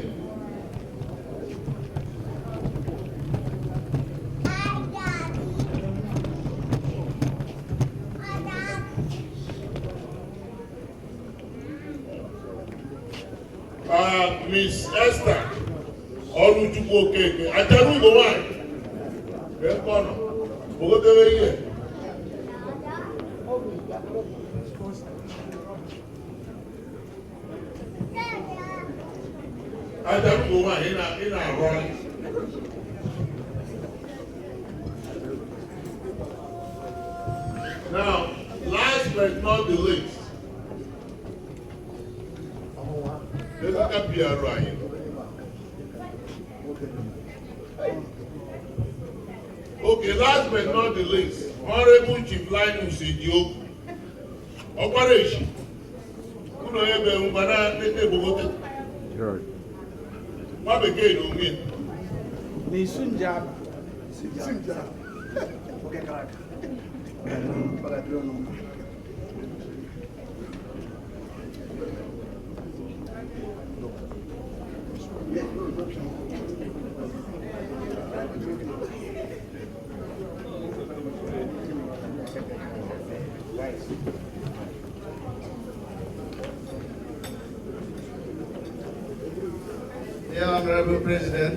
Miss Esther Oluchukwu Okeke, Ajarugo one. Rekono, Bogotewe here. Ajarugo one in a run. Now, last but not the least. Okay, last but not the least, Honorable Chief Linus Ejike Okafor. Kuno ebe mbana nete bogote. Wa beke no mi. Ni sunja. Sunja. Okay, correct. Dear Honorable President,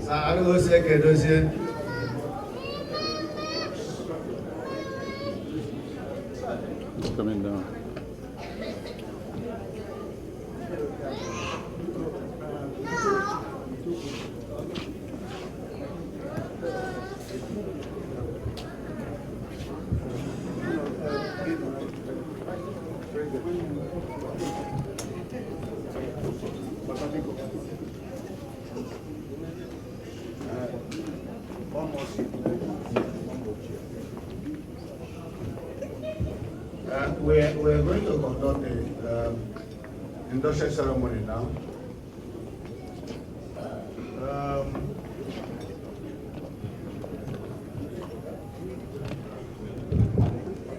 Sir Ejike Okafor, Coming down. We're going to conduct the induction ceremony now.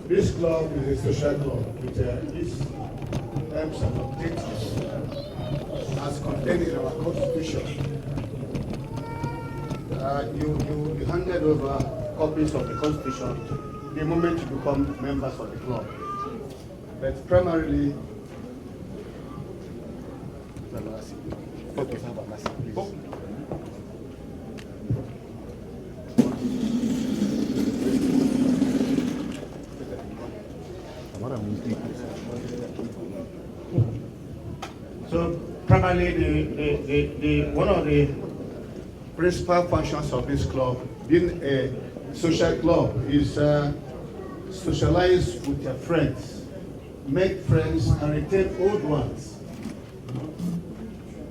This club is a social club with its terms and objectives as contained in our constitution. You handed over copies of the constitution the moment you become members of the club. But primarily, so primarily the one of the principal functions of this club, being a social club, is socialize with your friends, make friends and retain old ones.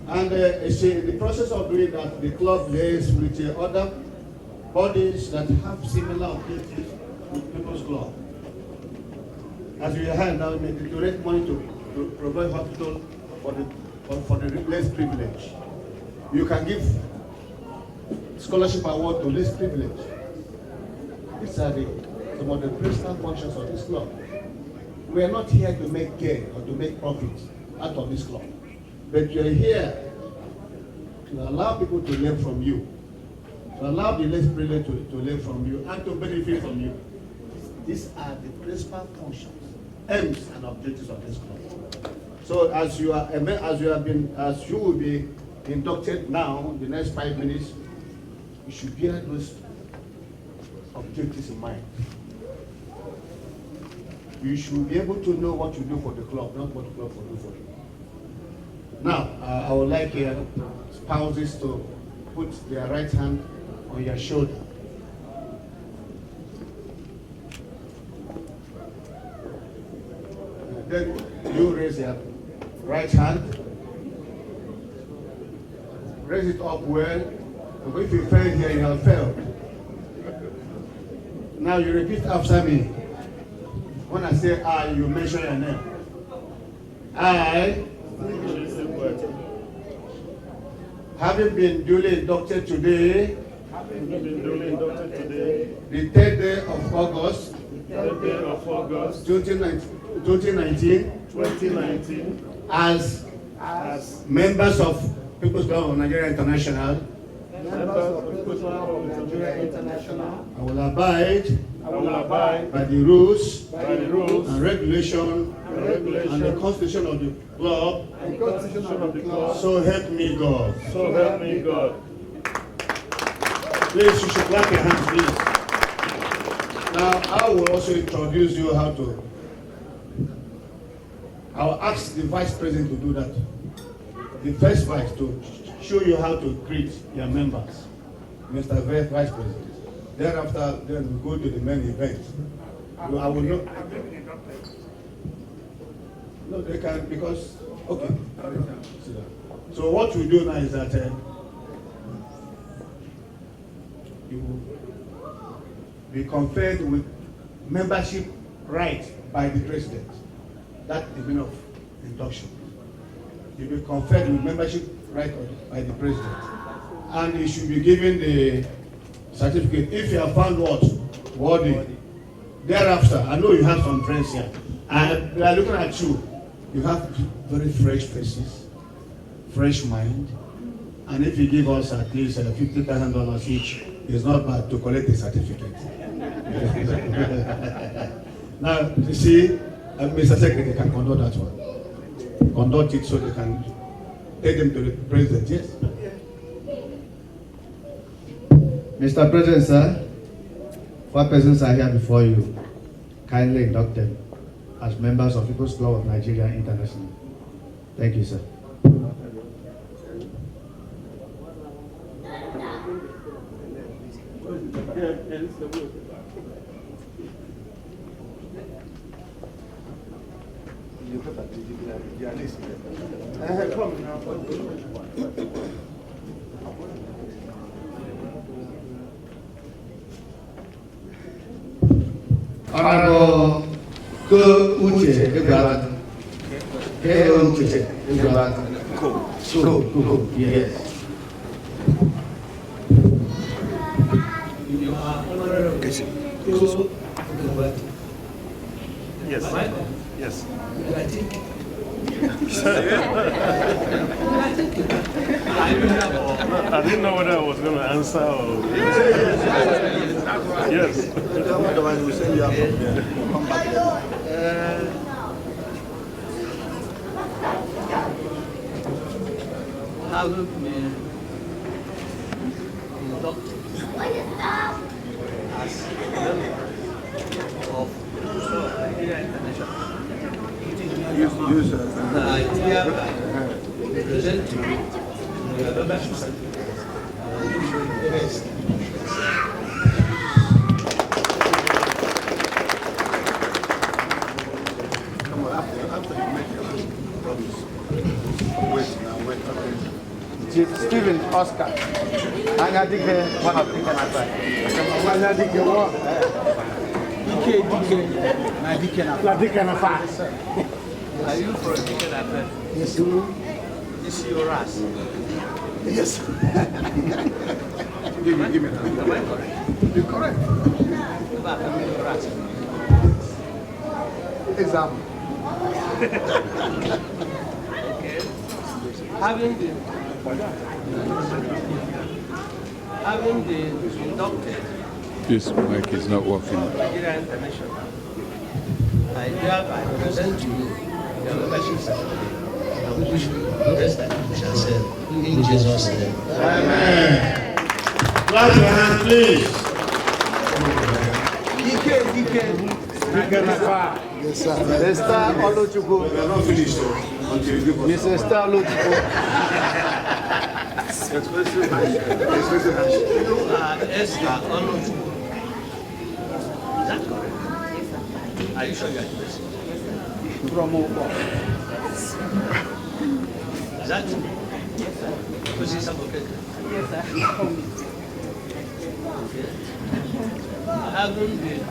And in the process of doing that, the club liaises with other bodies that have similar objectives with People's Club. As we have now, we donate money to provide hospital for the less privileged. You can give scholarship award to less privileged. These are some of the principal functions of this club. We are not here to make gain or to make profit out of this club, but you are here to allow people to learn from you, to allow the less privileged to learn from you and to benefit from you. These are the principal functions, aims, and objectives of this club. So as you will be inducted now, in the next 5 minutes, you should bear those objectives in mind. You should be able to know what you do for the club, not what the club will do for you. Now, I would like spouses to put their right hand on your shoulder. Then you raise your right hand. Raise it up well. But if you fail here, you have failed. Now you repeat after me. When I say I, you mention your name. I, having been duly inducted today, the 3rd day of August, 2019, as members of People's Club of Nigeria International, I will abide by the rules and regulation and the constitution of the club. So help me God. Please, you should clap your hands, please. Now, I will also introduce you how to. I will ask the vice president to do that. The first vice to show you how to greet your members, Mr. Vice President. Thereafter, then we go to the main event. I will not. No, they can, because, okay. So what we do now is that you will be conferred with membership right by the president. That's the meaning of induction. You'll be conferred with membership right by the president. And you should be given the certificate if you have found what? Worthy. Thereafter, I know you have some friends here. And we are looking at you. You have very fresh faces, fresh mind. And if you give us at least $50,000 each, it's not bad to collect a certificate. Now, you see, Mr. Secretary can conduct that one. Conduct it so they can take them to the president, yes? Mr. President, sir, 4 persons are here before you. Kindly induct them as members of People's Club of Nigeria International. Thank you, sir. Honorable Uche Ekwulobia. Uche Ekwulobia. Yes. You are honorable. Yes. Yes. I didn't know whether I was going to answer or. Yes. Having been inducted as a member of Nigeria International, I hereby present to you the membership certificate. Stephen Oscar. Angadike, one of the Are you for a ticket at Yes, Is your ass? Yes. Give me that. Am I correct? You're correct. Back and your ass. Example. Okay. Having been inducted. This mic is not working. Nigeria International. I hereby present to you the membership certificate. I wish you the best that you shall serve. In Jesus' name. Amen. Clap your hands, please. Yes, sir. Esther Olochukwu. We are not finished until you give us. Mrs. Esther Olochukwu. You are Esther Olochukwu. Is that correct? Are you sure you are the person? Is that true? Because it's okay. Yes, sir. Having been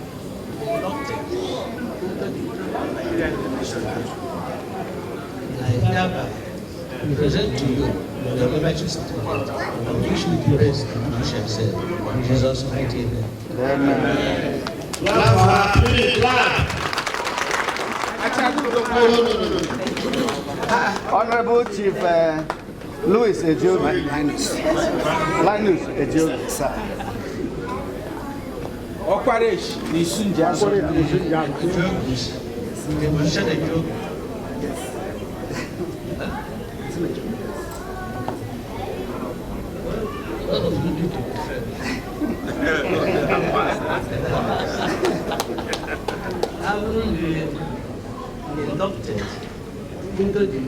inducted into the Nigerian International, I hereby present to you the membership certificate and wish you the best and you shall serve. In Jesus' mighty name. Amen. Honorable Chief Louis Ejike. Linus Ejike. Okwaresh Nisunja. Having been inducted into the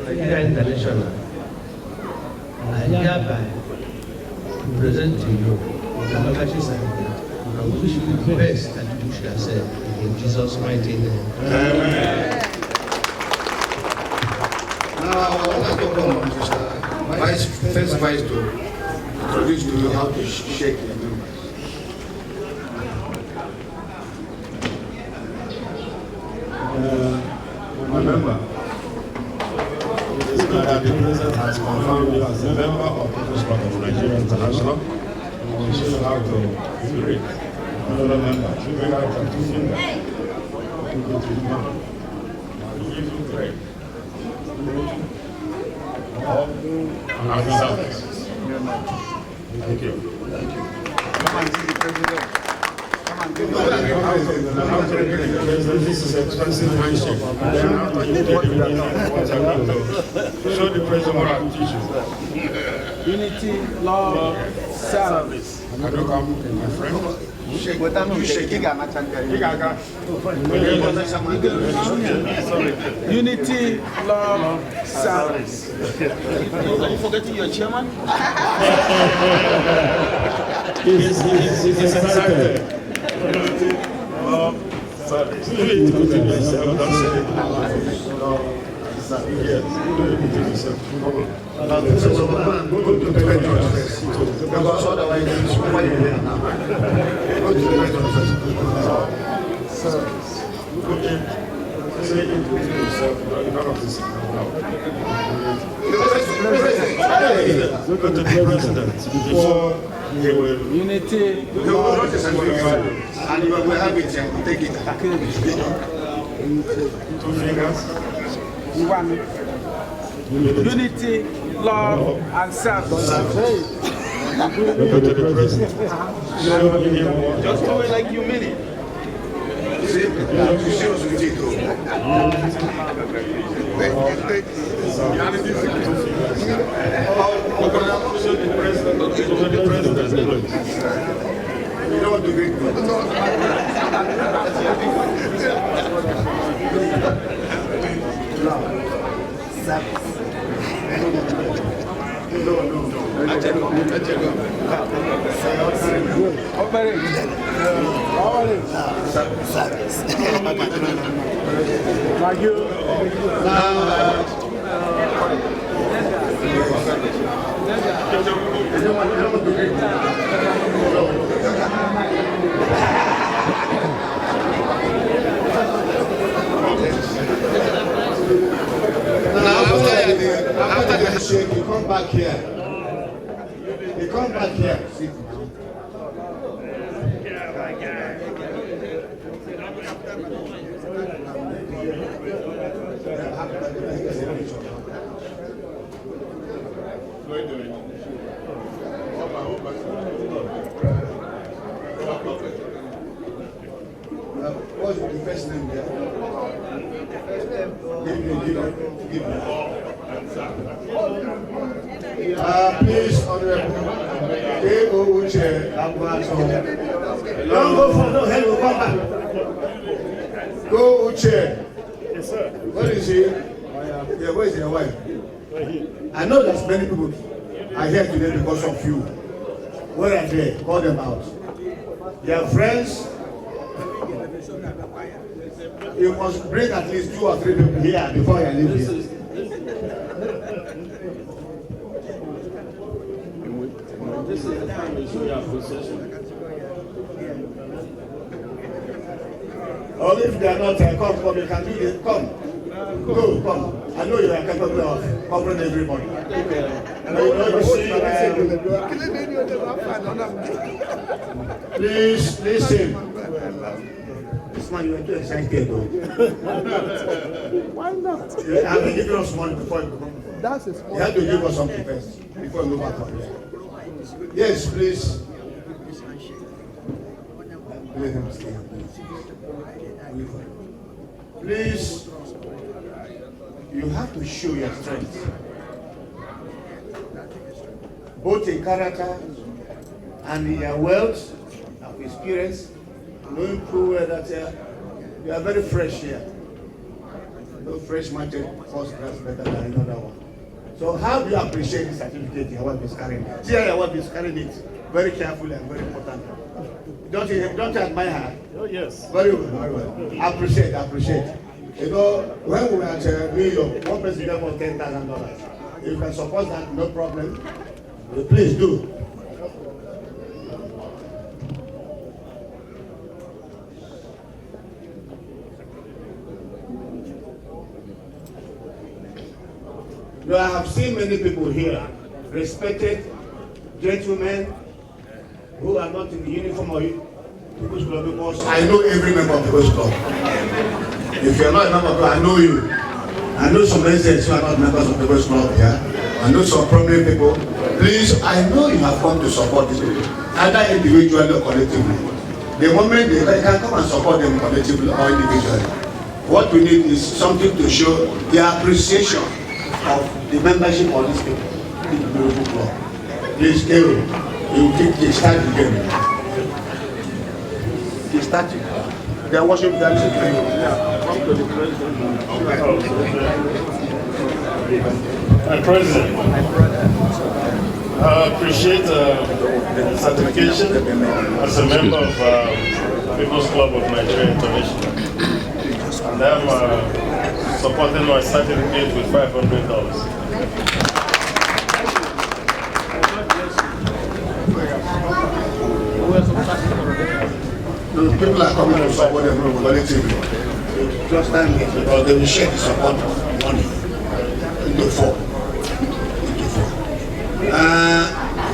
Nigerian International, I hereby present to you the membership certificate and wish you the best and you shall serve. In Jesus' mighty name. Amen. Now, I would like to call on First Vice to introduce to you how to shake the members. Remember, this man that the president has confirmed you as a member of the People's Club of Nigeria International. We show you how to break another member. You bring out your 2 fingers. You go to the mouth. You give him break. And service. Thank you. Thank you. Come and see the president. This is an expensive handshake. Then after you take the meeting, show the president what I teach you. Unity, love, service. I don't come, my friend. You shake. Unity, love, service. Are you forgetting your chairman? He's excited. Service. You need to put in yourself. Don't say it. Yes. You need to put in yourself. Go to the president first. Because otherwise, it's why you're here now. Go to the president first. Okay. Say it to yourself. None of this. Go to the president before he will. Unity, love, and you will have it and take it. 2 fingers. one. Unity, love, and service. Go to the president. Just do it like you mean it. See? You show us with it. You don't want to drink. Service. No. Service. Thank you. After the shake, you come back here. You come back here. Sit. What's the first name there? Give me. Please, Honorable K.O. Uche. Don't go for no help, come back. Go Uche. Yes, sir. What is he? Yeah, where is your wife? I know there's many people are here today because of you. Where are they? Call them out. They are friends. You must bring at least 2 or 3 people here before you leave here. This is the time we show your appreciation. Or if they are not, come, you can do it. Come. Go, come. I know you are capable of covering everybody. And I know you see, please listen. This man, you are too excited though. Why not? You have to give us money before you come. That's his You have to give us something first before you go back on here. Yes, please. Let him stay. Please, you have to show your strength, both in character and in your wealth of experience, knowing full well that you are very fresh here. No fresh market first class better than another one. So how do you appreciate the certificate your wife is carrying? See how your wife is carrying it very carefully and very important. Don't you admire her? Oh, yes. Very well, very well. Appreciate. You know, when we were at New York, one person gave us $10,000. If you can support that, no problem. Please do. Now, I have seen many people here, respected gentlemen who are not in the uniform of People's Club, because I know every member of the People's Club. If you're not a member of the Club, I know you. I know some residents who are not members of the People's Club here. I know some prominent people. Please, I know you have come to support these people, either individually or collectively. The moment they can come and support them collectively or individually. What we need is something to show the appreciation of the membership of these people in the beautiful club. Please, Kero, you start the game. They started. They are watching that. Come to the president. President, I appreciate the certification as a member of People's Club of Nigeria International. And I'm supporting my certificate with $500. The people are coming to support them collectively. Just time because they will share the support money into four.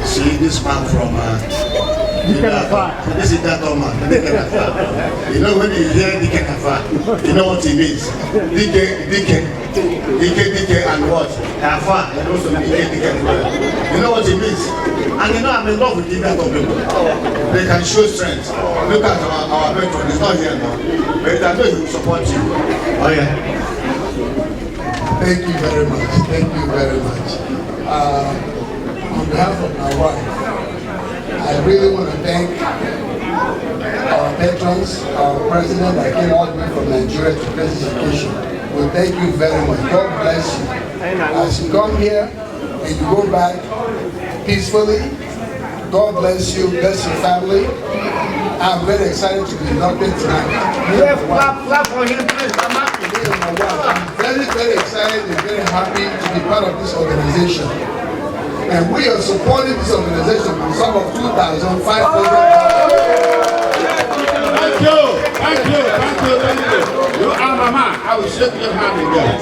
See this man from this is that man. You know when you hear Dikanafa, you know what he means. Dike and what? Afa, and also Dike. You know what he means. And you know I'm in love with that people. They can show strength. Look at our patron, he's not here now. But I know he will support you. Oh yeah. Thank you very much. Thank you very much. On behalf of my wife, I really want to thank our patrons, our president that came all the way from Nigeria to bless this occasion. Well, thank you very much. God bless you. As you come here and you go back peacefully, God bless you, bless your family. I'm very excited to be inducted tonight. Clap for him, please. I'm very, very excited and very happy to be part of this organization. And we are supporting this organization with a sum of $2,500. Thank you. You are my man. I will shake your hand again.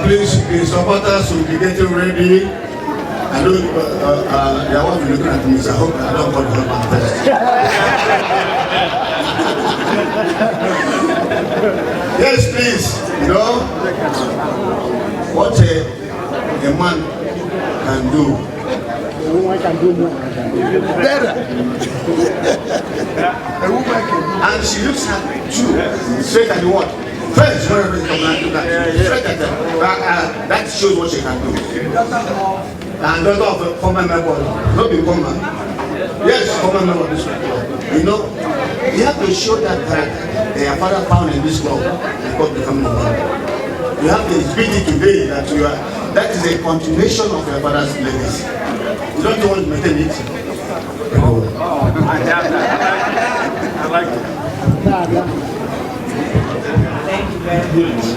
Please, the supporters will be getting ready. I know they are all looking at me, so I hope I don't call the husband first. Yes, please. You know what a man can do. A woman can do more. Better. A woman can do. And she looks at you straight at the wall. First, wherever you come and do that. Straight at them. That shows what she can do. And daughter of a former member, not the former. Yes, former member of this club. You know, you have to show that their father found in this club because becoming a man. You have to speak it today that That is a continuation of your father's legacy. You don't want to maintain it. I like it. Thank you very much.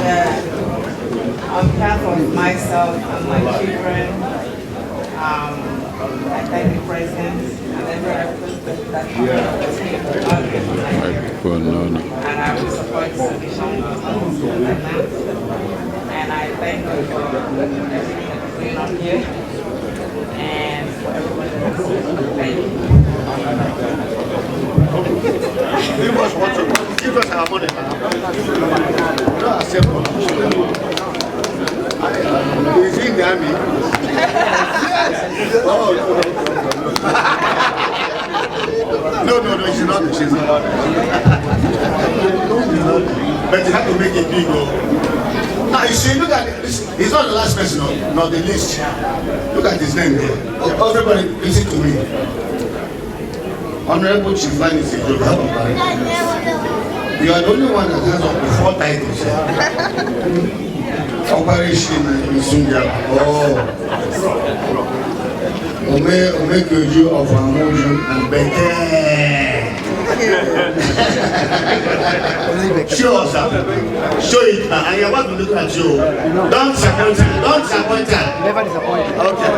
On behalf of myself and my children, I thank the President and every representative that was here to and I will support this edition of the and I thank you for everything that's going on here and for everybody that's here. Thank you. Give us our money now. Don't accept money. Is he in the army? No, she's not. She's not. But you have to make it big. Now you see, look at this. He's not the last person, not the least. Look at his name there. Everybody, listen to me. Honorable Chief Finance, you are the only one that has up to 4 titles. Operation Sunja. Omekoju of Amoju and Beke. Show us up. Show it. And you're about to look at you. Don't disappoint her. Don't disappoint her. Never disappoint her. Okay.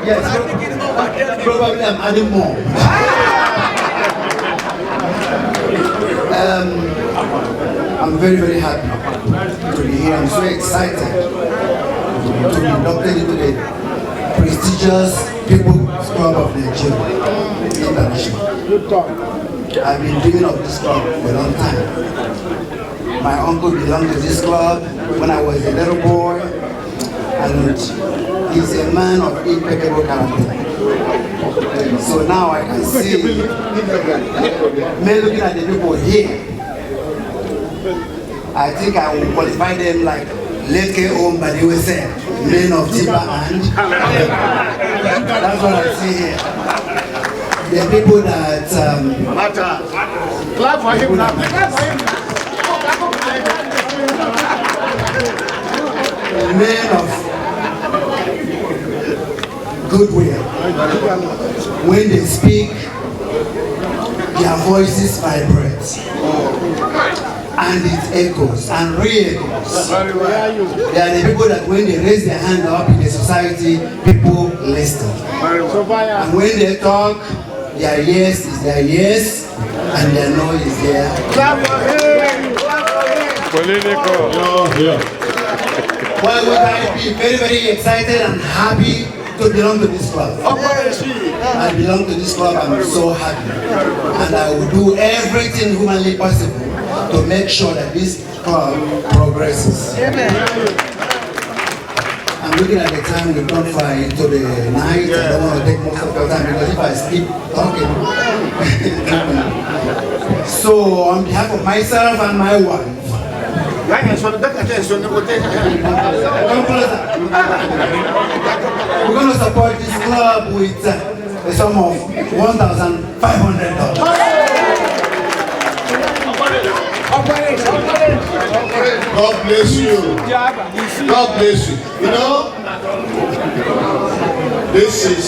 Yes. Probably I'm adding more. I'm very, very happy to be here. I'm so excited to be inducted into the prestigious People's Club of Nigeria International. I've been dreaming of this club for a long time. My uncle belonged to this club when I was a little boy, and he's a man of impeccable character. So now I can see me looking at the people here. I think I will qualify them like Leke Om, but they will say men of Tiba and that's what I see here. The people that matter. Clap for him now. Clap for him. Men of goodwill. When they speak, their voices vibrate. And it echoes and re-echoes. They are the people that when they raise their hand up in the society, people listen. And when they talk, their yes is their yes, and their no is their clap for him! Political. Why would I be very, very excited and happy to belong to this club? I belong to this club, I'm so happy. And I will do everything humanly possible to make sure that this club progresses. Amen. I'm looking at the time, we've gone far into the night. I don't want to take most of your time because if I keep talking. So on behalf of myself and my wife, we're going to support this club with a sum of $1,500. God bless you. God bless you. You know, this is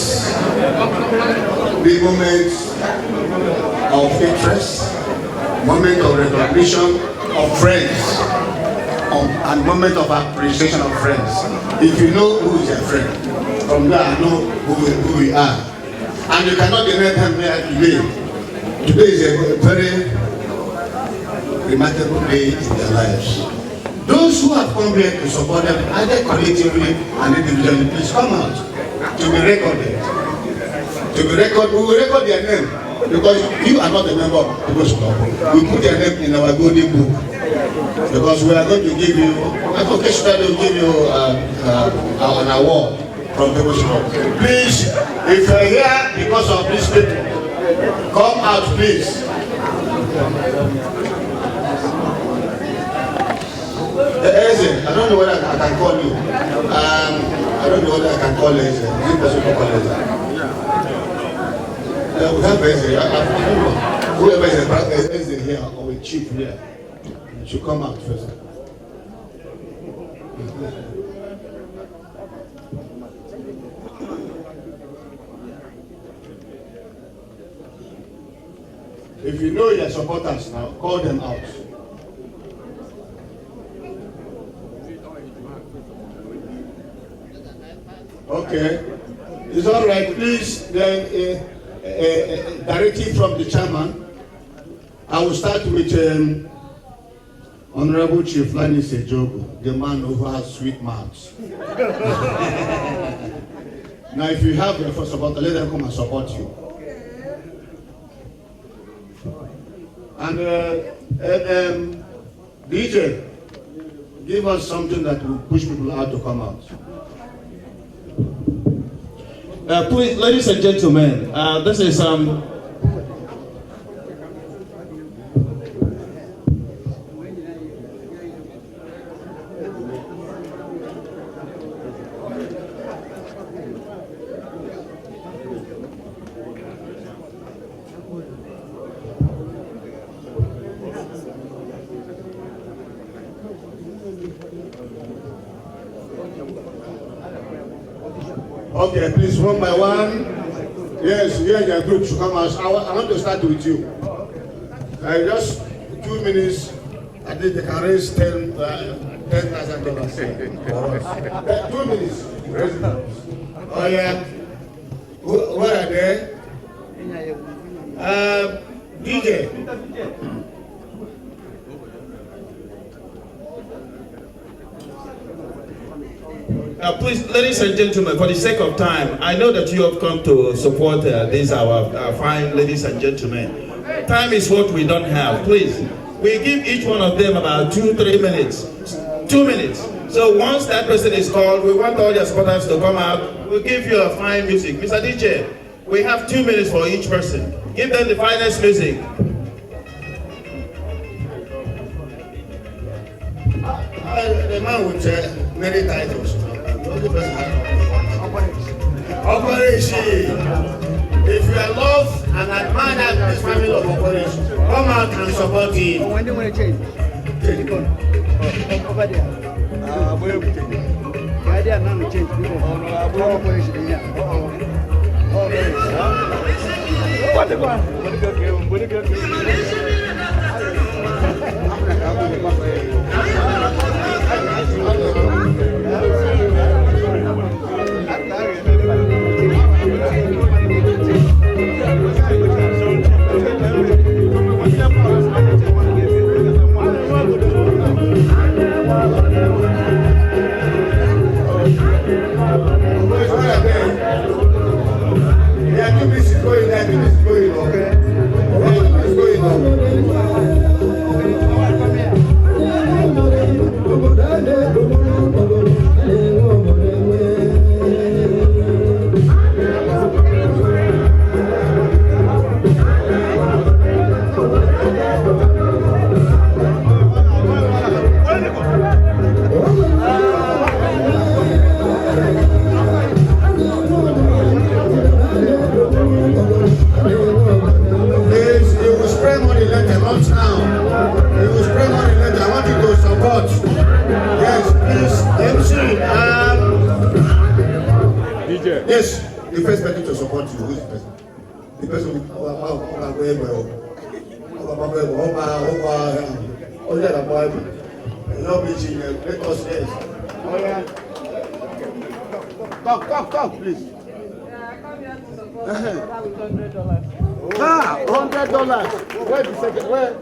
the moment of interest, moment of recognition of friends, and moment of appreciation of friends. If you know who is your friend, from there I know who we are. And you cannot deny them here today. Today is a very remarkable day in their lives. Those who have come here to support them, either collectively and individually, please come out to be recorded. To be recorded, we will record their name because you are not a member of People's Club. We put their name in our golden book because we are going to give you, occasionally give you an award from People's Club. Please, if you are here because of these people, come out, please. Eze, I don't know whether I can call you. I don't know whether I can call Eze. Is it possible to call Eze? We have Eze. I don't know. Whoever is here or a chief here should come out first. If you know your supporters now, call them out. Okay, it's all right. Please, then directly from the chairman. I will start with Honorable Chief Lani Sejogo, the man who has sweet mouths. Now, if you have a supporter, let them come and support you. And DJ, give us something that will push people out to come out. Please, ladies and gentlemen, this is Okay, please, one by one. Yes, you and your group should come out. I want to start with you. Just 2 minutes. I think they can raise $10,000. 2 minutes. Oh yeah. Where are they? DJ. Please, ladies and gentlemen, for the sake of time, I know that you have come to support these our fine ladies and gentlemen. Time is what we don't have. Please, we give each one of them about 2-3 minutes. 2 minutes. So once that person is called, we want all your supporters to come out. We'll give you a fine music. Mr. DJ, we have 2 minutes for each person. Give them the finest music. The man with many titles. Operation. If you are love and admire this family of Operation, come out and support him. When do you want to change? Over there. Where are we changing? The idea now to change people. Operation, yeah. Yes, the first person to support you. Who is the person? The person with let us yes. Oh yeah. Talk, please. $100. $100. Wait a second. Where?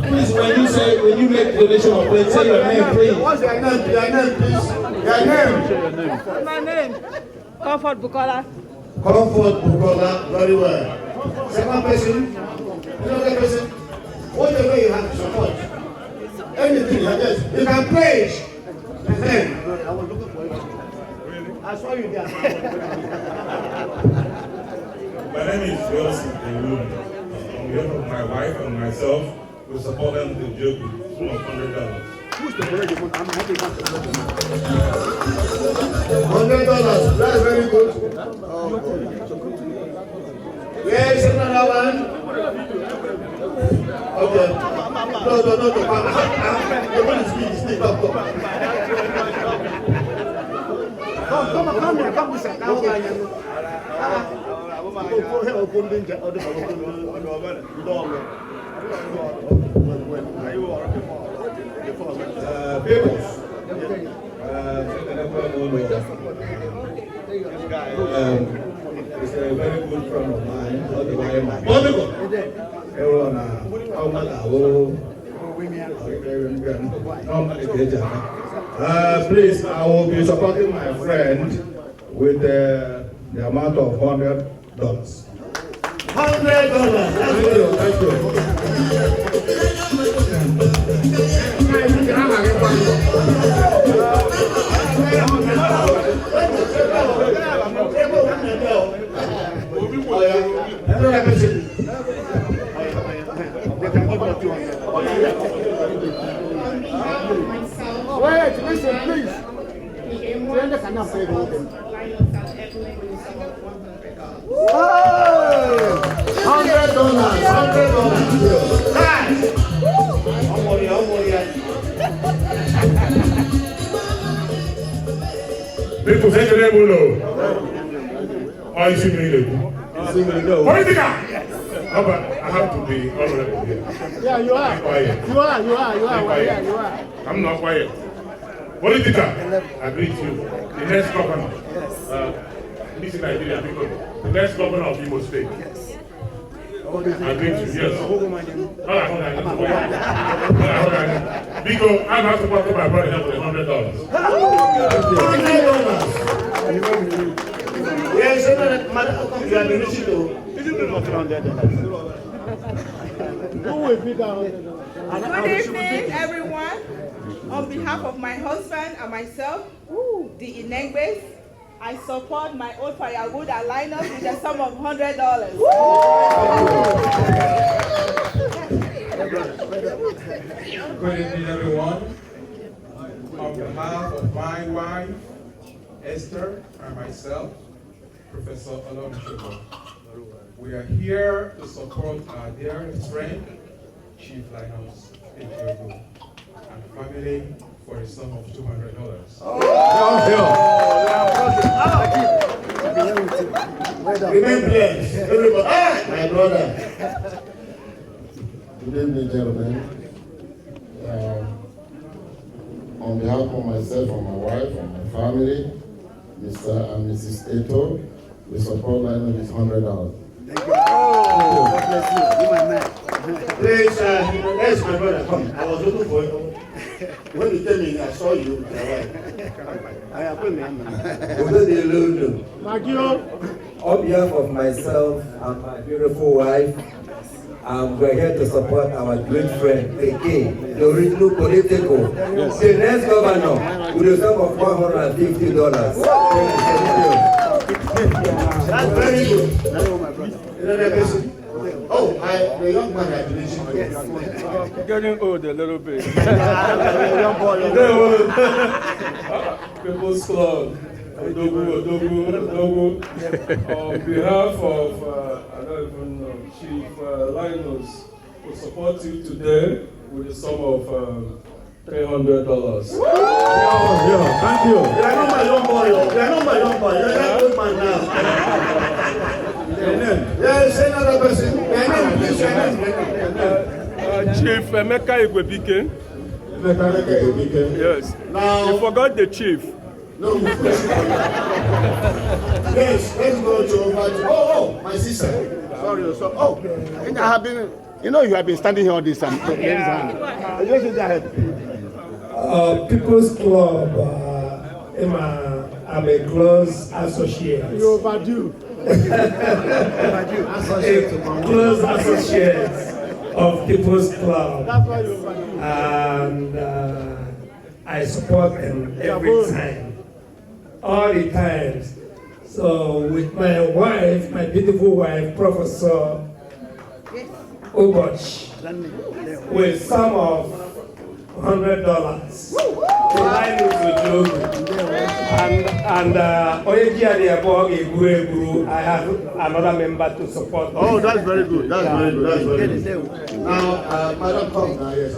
Please, when you make donation of plate, say your name, please. What's your name? Your name, please. Your name. My name, Comfort Bukola. Comfort Bukola, very well. Second person. Another person. Whatever you have to support. Anything like this. You can pledge. And then. I was looking for you. I saw you there. My name is Wilson Ekwulobia. On behalf of my wife and myself, we support them with the joke with $100. $100. That's very good. Yes, another one. Okay. No. The one is big. Come here. Come this It's a very good friend of mine. Please, I will be supporting my friend with the amount of $100. $100. That's good. Thank you. Wait, listen, please. People say the name below. Or you see me Politica! No, but I have to be honorable here. Yeah, you are. Be quiet. You are. Be quiet. Yeah, you are. I'm not quiet. Politica, I greet you. The next governor. This is Nigeria, because the next governor of Imo State. I greet you, yes. Because I have to talk to my brother for $100. Yes, you are the rich though. Good evening, everyone. On behalf of my husband and myself, the Inengbes, I support my old firewood and lineup with a sum of $100. Good evening, everyone. On behalf of my wife, Esther, and myself, Professor Ekwulobia, we are here to support our dearest friend, Chief Linus Ejike and family for a sum of $200. Remain blessed, everybody. My brother. Good evening, gentlemen. On behalf of myself and my wife and my family, Mr. and Mrs. Eto, we support Lionel with $100. Thank you. God bless you. You my man. Please, yes, my brother, come. I was looking for you. When you tell me I saw you, I have been On behalf of myself and my beautiful wife, we're here to support our great friend, Ejike, the original political, the next governor, with a sum of $150. That's very good. Another person. Oh, the young man had mentioned. Yes. Getting old a little bit. People's Club, Odogu. On behalf of, I don't even know, Chief Linus, we support you today with a sum of $300. Thank you. They are not my young boy. They are not my young boy. They are not old man now. Yes, another person. Chief Emeka Ekwulobia. Yes. Now, you forgot the chief. No. Yes, let's go to my sister. Sorry, I have been, you have been standing here all this time. People's Club, I'm a close associate. You overdue. Close associate of People's Club. That's why you overdue. And I support them every time. All the times. So with my wife, my beautiful wife, Professor Oboch, with some of $100. And I have another member to support. Oh, that's very good. That's very good. That's very good. Now, Madam, come now. Yes,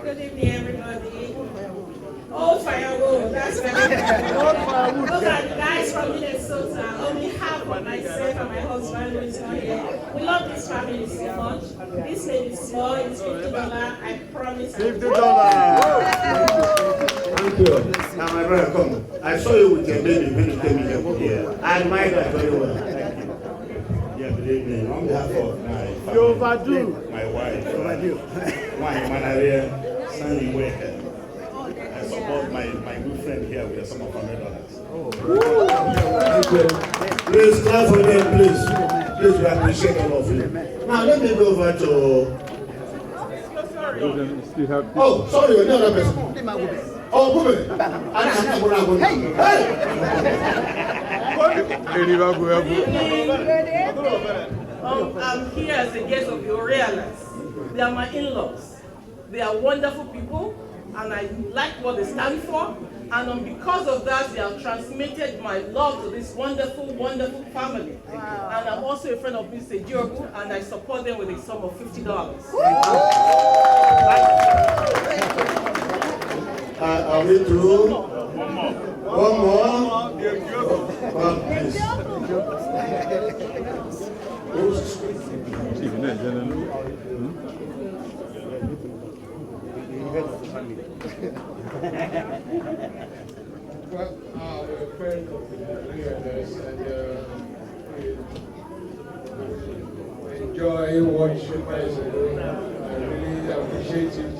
Good evening, everybody. Old firewood, that's very good. Those are the guys from Minnesota. On behalf of myself and my husband, who is not here, we love this family so much. This name is small, it's $50. I promise. $50. Thank you. Now, my brother, come. I saw you with your baby when you came in here. I admire that very well. Thank you. Yeah, good evening. On behalf of my family, my wife, my manager, Sunny Wake. I support my good friend here with a sum of $100. Thank you. Please clap for them, please. Please, we appreciate all of you. Now, let me go over to. Oh, sorry, you're the other person. Oh, woman. Hey! I'm here as a guest of your Royalists. They are my in-laws. They are wonderful people, and I like what they stand for. And because of that, they have transmitted my love to this wonderful, wonderful family. Wow. And I'm also a friend of Mr. Diogu, and I support them with a sum of $50. Are we through? One more. Please. Well, we're very leaders and we enjoy what you guys are doing. I really appreciate it.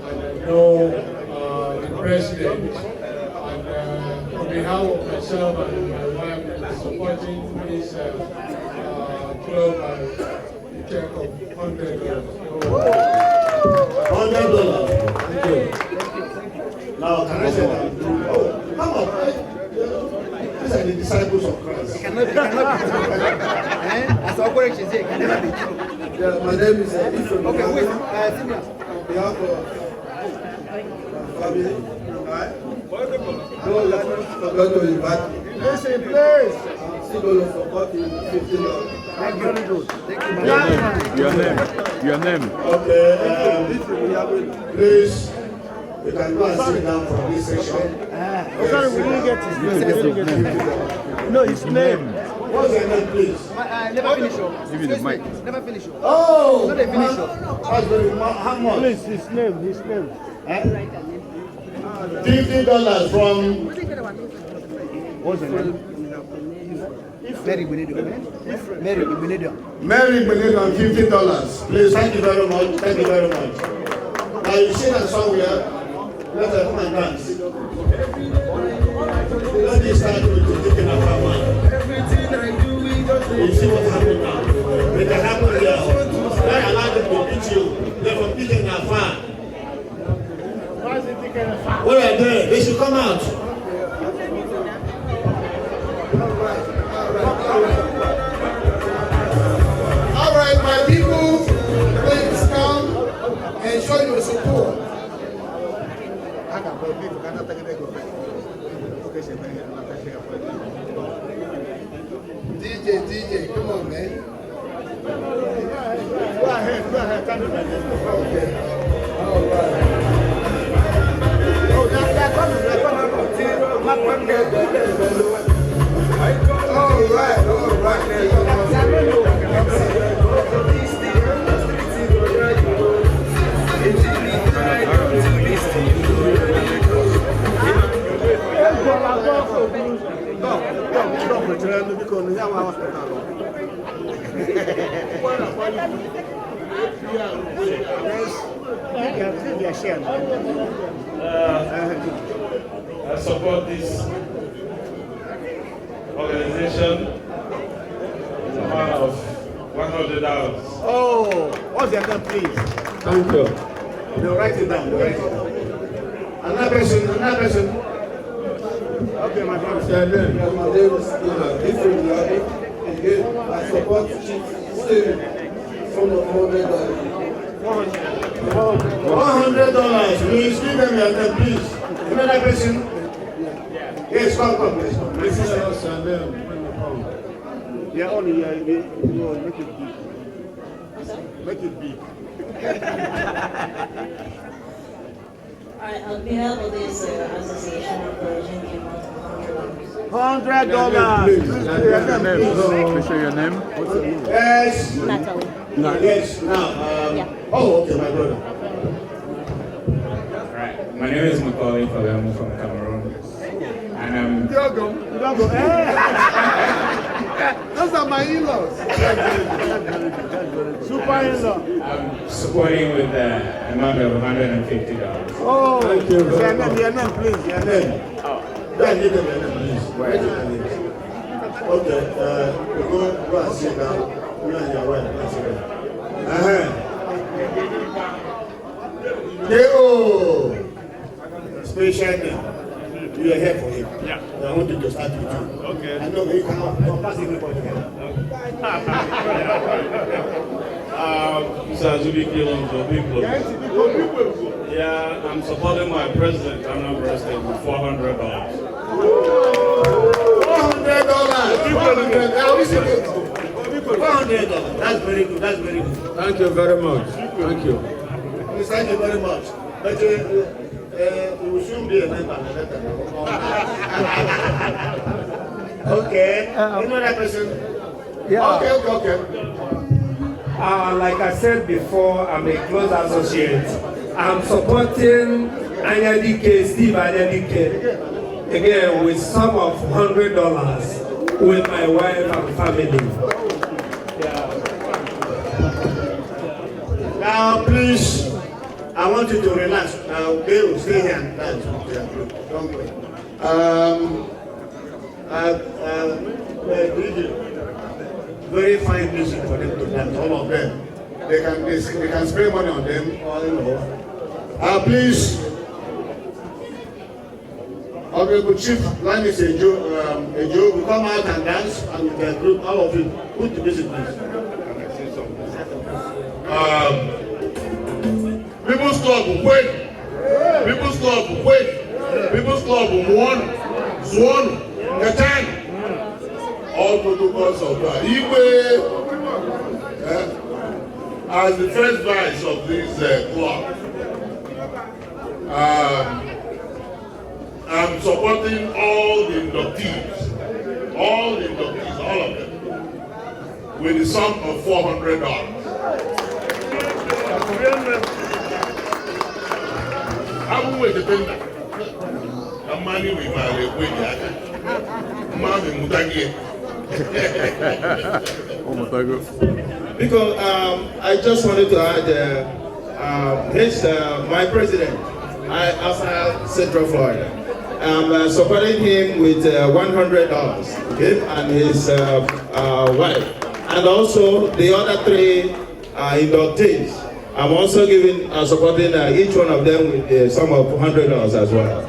And I know the president, and on behalf of myself and my wife, supporting this club and the check of $100. $100. Thank you. Now, can I say that? Oh, come on. These are the disciples of Christ. As our correct is here, can never be. Yeah, my name is Ekwulobia. Okay, wait. On behalf of my family, no, you are not forgot to invite me. Listen, please. I'm still going to support you with $50. Thank you. Very good. Thank you. Your name. Okay, please, you can go and sit down for this session. Sorry, we didn't get his name. No, his name. What's your name, please? Never finish. Give me the mic. Never finish. Oh! Not a finish. How much? Please, his name. $50 from. What's the name? Mary Benedict. Mary Benedict, $50. Please, thank you very much. Thank you very much. Now you see that somewhere, let us come and dance. Let me start with the taking of our man. You see what happened now? It can happen here. Why allow them to beat you? They're from picking our farm. Why is it taking a farm? What are they? They should come out. All right, my people, please come and show your support. DJ, come on, man. Go ahead. Okay. All right. Oh, they're coming. All right. I support this organization in the amount of $100. Oh, what's your name, please? Thank you. They'll write it down. Another person. Okay, my brother. My name is Ekwulobia. Again, I support Chief Stephen from the $400. $100. Please give them your name, please. Another person? Yes, come, please. This is us and them. Yeah, only make it big. Make it big. Alright, on behalf of this association of Virgin came out $100. $100. Please show your name. Yes. Natalie. Yes. Now. Oh, okay, my brother. Alright, my name is Macaulay Falemo from Cameroon, and I'm. Those are my in-laws. Super in-law. I'm supporting with the amount of $150. Oh, thank you. Your name, please. Your name. Oh. Yeah, give them your name, please. Wait. Okay. Go and sit down. You and your wife. That's it. J.O. Special name. You are here for him. Yeah. I want you to start with you. Okay. I know you cannot pass anybody. Mr. Ejike Okafor. Yeah, I'm supporting my president, Anambra State, with $400. $400. That's very good. That's very good. Thank you very much. Thank you. Thank you very much. But you shouldn't be a member. Okay. Another person? Yeah. Okay. Like I said before, I'm a close associate. I'm supporting Steve Anyadike, again with sum of $100 with my wife and family. Yeah. Now, please, I want you to relax. Now, they will stay here and dance with their group. Don't worry. Very fine music for them to dance, all of them. They can spend money on them, or you know. Please, Honorable Chief Linus Ejike will come out and dance, and with their group, all of you, put the music, please. People's Club will wait. People's Club will wait. People's Club will one, Zwan, Katan. All protocols of Igwe as the first vice of this club. I'm supporting all the inductees, all of them, with the sum of $400. I'm with the tender. I'm money with my way. Because I just wanted to add, my president, Asa Central Florida, I'm supporting him with $100, okay, and his wife, and also the other three inductees. I'm also supporting each one of them with the sum of $100 as well.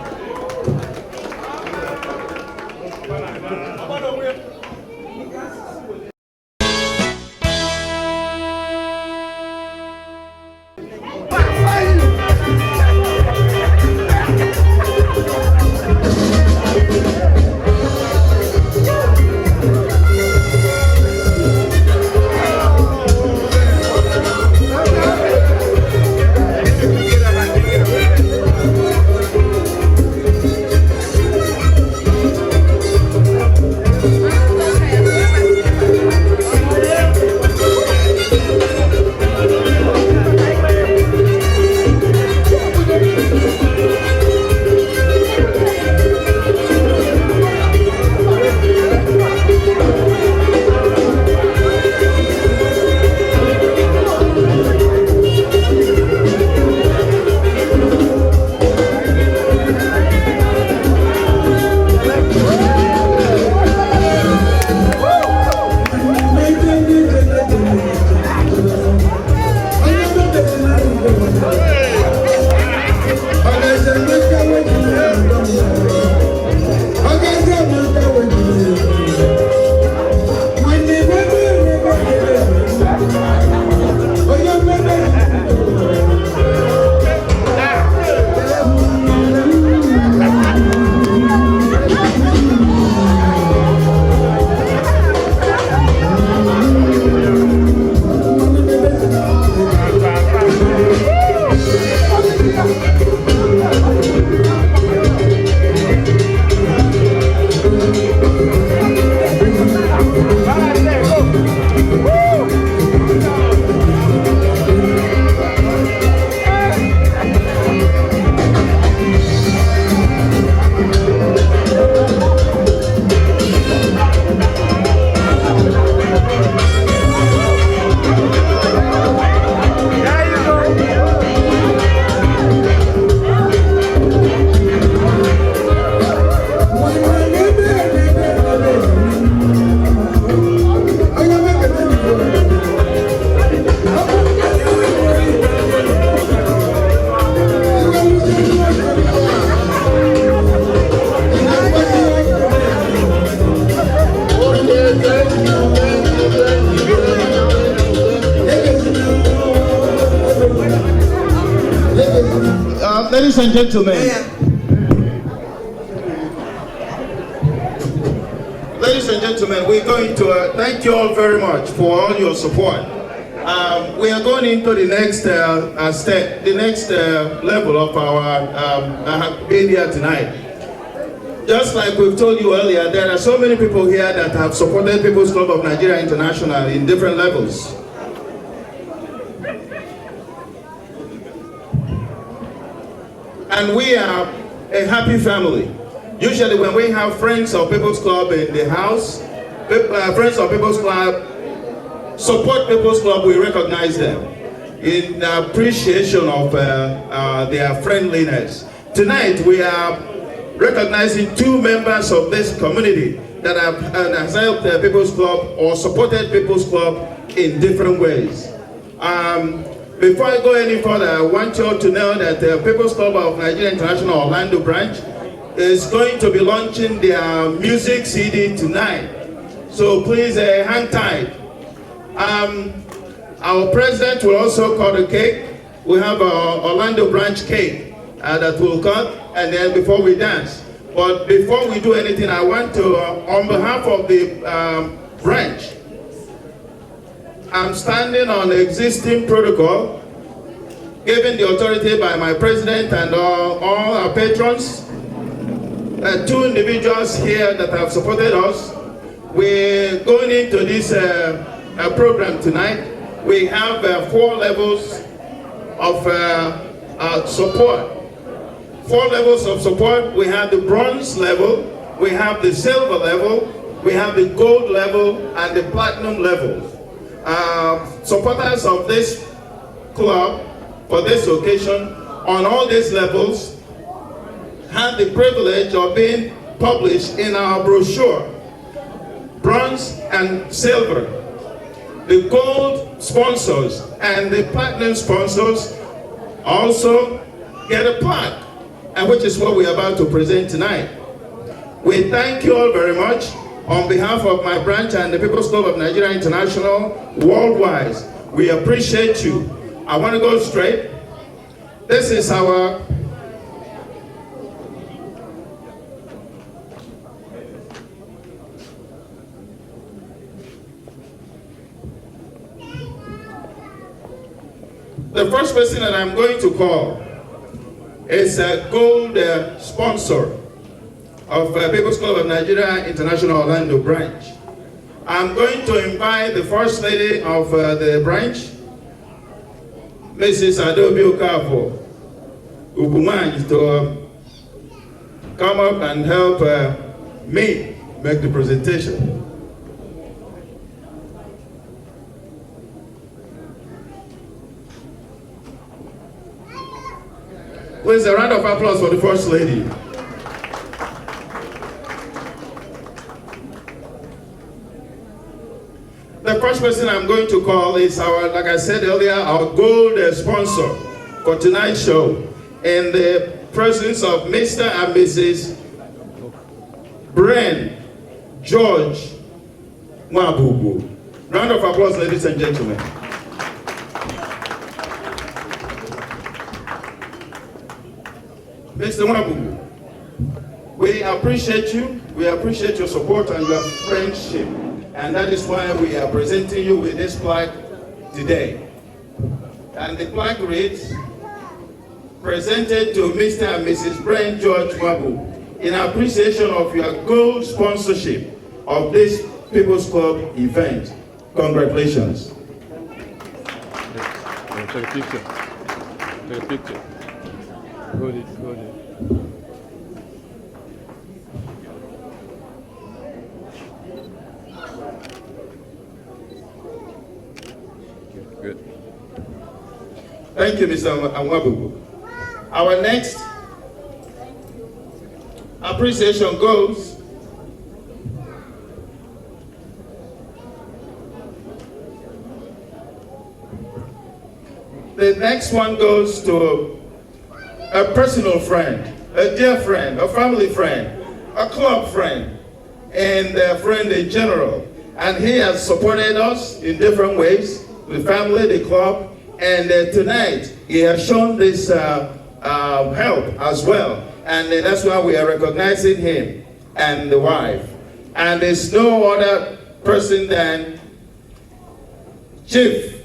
Ladies and gentlemen, we're going to thank you all very much for all your support. We are going into the next step, the next level of our being here tonight. Just like we've told you earlier, there are so many people here that have supported People's Club of Nigeria International in different levels. And we are a happy family. Usually when we have friends of People's Club in the house, friends of People's Club support People's Club, we recognize them in appreciation of their friendliness. Tonight we are recognizing two members of this community that have helped People's Club or supported People's Club in different ways. Before I go any further, I want you all to know that the People's Club of Nigeria International Orlando branch is going to be launching their music CD tonight. So please hang tight. Our president will also cut a cake. We have our Orlando branch cake that we'll cut, and then before we dance. But before we do anything, I want to, on behalf of the branch, I'm standing on the existing protocol given the authority by my president and all our patrons. Two individuals here that have supported us. We're going into this program tonight. We have 4 levels of support. 4 levels of support. We have the bronze level, we have the silver level, we have the gold level, and the platinum level. Supporters of this club for this occasion on all these levels had the privilege of being published in our brochure, bronze and silver. The gold sponsors and the platinum sponsors also get a plaque, and which is what we're about to present tonight. We thank you all very much. On behalf of my branch and the People's Club of Nigeria International worldwide, we appreciate you. I want to go straight. This is our the first person that I'm going to call is a gold sponsor of People's Club of Nigeria International Orlando branch. I'm going to invite the First Lady of the branch, Mrs. Ekwulobia Okafor, to come up and help me make the presentation. Please, a round of applause for the First Lady. The first person I'm going to call is our, like I said earlier, our gold sponsor for tonight's show, in the presence of Mr. and Mrs. Bren George Mwabubu. Round of applause, ladies and gentlemen. Mr. Mwabubu, we appreciate you. We appreciate your support and your friendship. And that is why we are presenting you with this plaque today. And the plaque reads, presented to Mr. and Mrs. Bren George Mwabubu in appreciation of your gold sponsorship of this People's Club event. Congratulations. Take a picture. Take a picture. Hold it, hold it. Good. Thank you, Mr. Mwabubu. Our next appreciation goes the next one goes to a personal friend, a dear friend, a family friend, a club friend, and a friend in general. And he has supported us in different ways, the family, the club, and tonight he has shown this help as well. And that's why we are recognizing him and the wife. And there's no other person than Chief,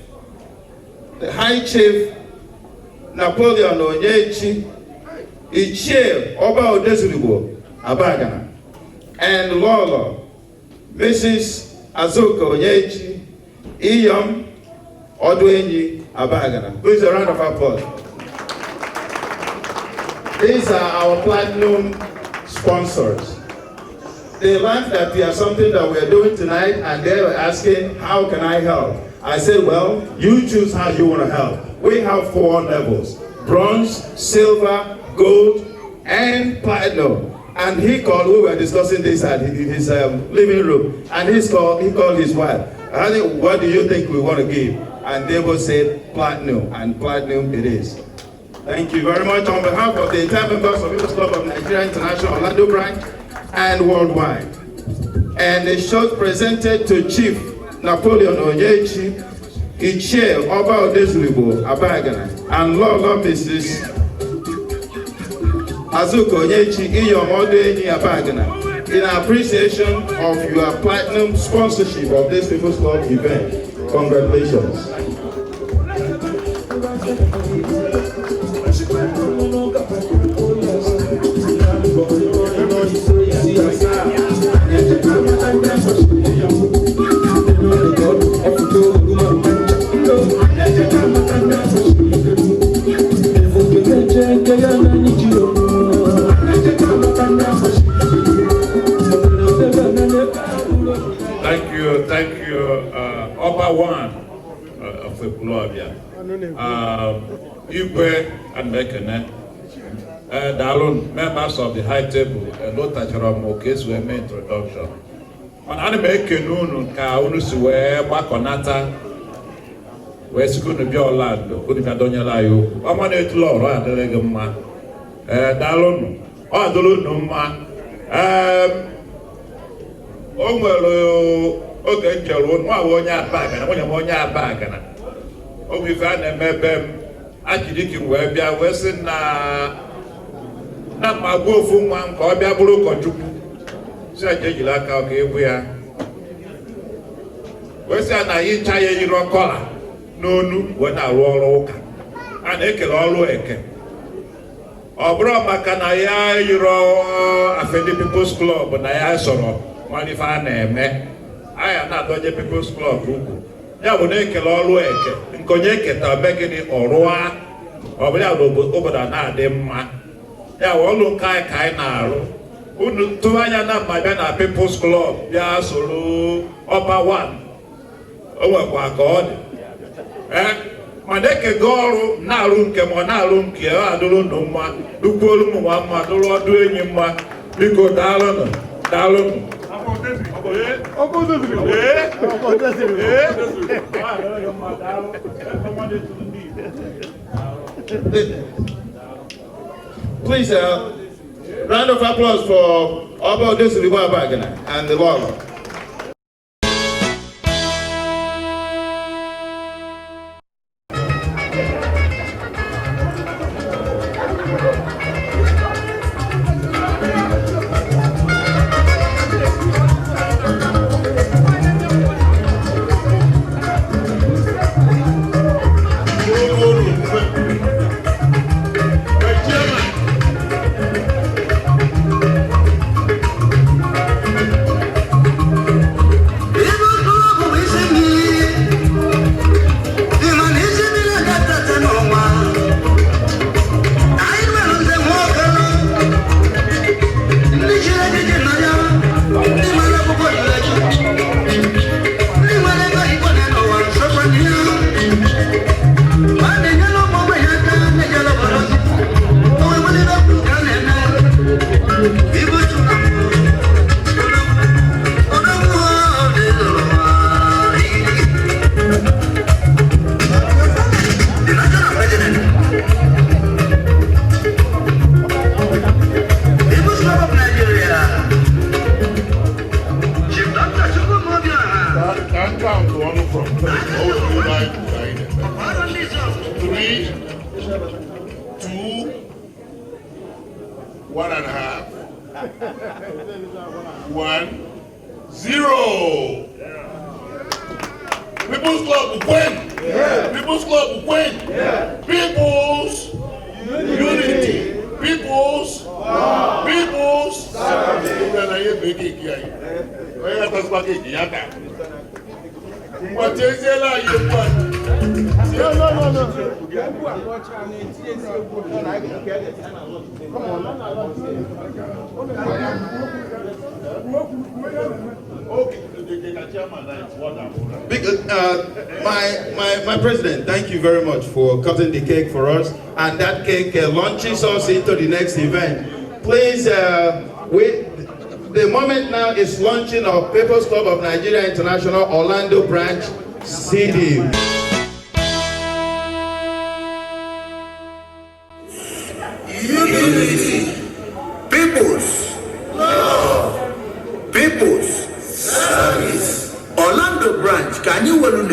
the High Chief Napoleon Onyechi, Ichie Oba Odezuribo Abagana, and Lolo, Mrs. Azuka Onyechi, Iyom Odwenyi Abagana. Please a round of applause. These are our platinum sponsors. They learned that we have something that we're doing tonight, and they were asking, how can I help? I said, well, you choose how you want to help. We have 4 levels: bronze, silver, gold, and platinum. And he called, we were discussing this at his living room, and he called his wife. I said, what do you think we want to give? And they both said platinum, and platinum it is. Thank you very much on behalf of the entire members of People's Club of Nigeria International Orlando branch and worldwide. And the shot presented to Chief Napoleon Onyechi, Ichie Oba Odezuribo Abagana, and Lolo Mrs. Azuka Onyechi Iyom Odwenyi Abagana, in appreciation of your platinum sponsorship of this People's Club event. Congratulations. Thank you, Upper One of Ekwulobia. Igwe and Mekene, Dalun, members of the high table, and not touch on case we made introduction. On Animeke Nunu, Kaunusuwe, Bakonata, where's going to be Orlando, Kunipadonia Layo, Amane Lord, Delegama, Dalun, Odolunuma, okay, Jelon, one yard back, and 1 yard back. Oh, we found a mebem. Actually, where we are Western not my wolf, one called Biabulu or two. So I tell you like okay, we are Western. I eat Chaya, you don't call her. No, when I roll and Ekel all Eke. Or Broma can I, you know, offend the People's Club, but I saw one if I name I am not the People's Club. Ya bụ na-ekele ọrụ eke nke onye eketa begịnị ọrụa ọbụla obodo na-adị mma ya bụ ọrụ nke anyị ka anyị na-arụ unu tụrụ anya na mma bịa na People's Club bịa soro Upper One o nwekwa ka ọ dị ma na-ekega ọrụ na-arụ nke ma ọ na-arụ nke ọ adụrụ ndụ mma dukwuolu ụmụ nwa mma dụrụ ọdụ enyi mma biko daalụnụ daalụnụ. Please, round of applause for Oba Odezuribo Abagana and the Lolo. 1.5. 1-0. People's Club will win. People's Club will win. People's unity. People's What is it like you want? No. Come on, Okay, Chairman, that's wonderful. Because, my president, thank you very much for cutting the cake for us, and that cake launches us into the next event. Please, the moment now is launching of People's Club of Nigeria International Orlando branch CD. Unity, people's love, people's service. Orlando branch, can you well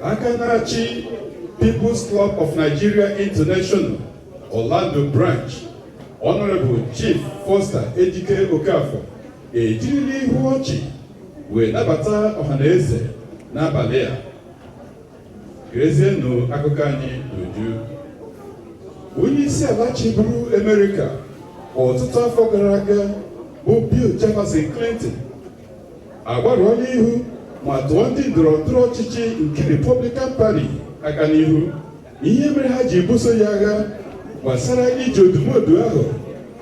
Akanachi People's Club of Nigeria International, Orlando Branch, Honorable Chief Forster Ejike Okafor, ejirila ihu ọchị wee nabata ọhaneze n'abalị a. Gerezienụ akụkọ anyị n'uju. Onye isi ala chịburu Amerịka ọtụtụ afọ gara aga bụ Bill Jefferson Clinton agbarụọla ihu ma tụọ ndị ndọrọndọrọ ọchịchị nke Republican Party aka n'ihu. Ihe mere ha ji buso ya agha gbasara ije odumodu ahụ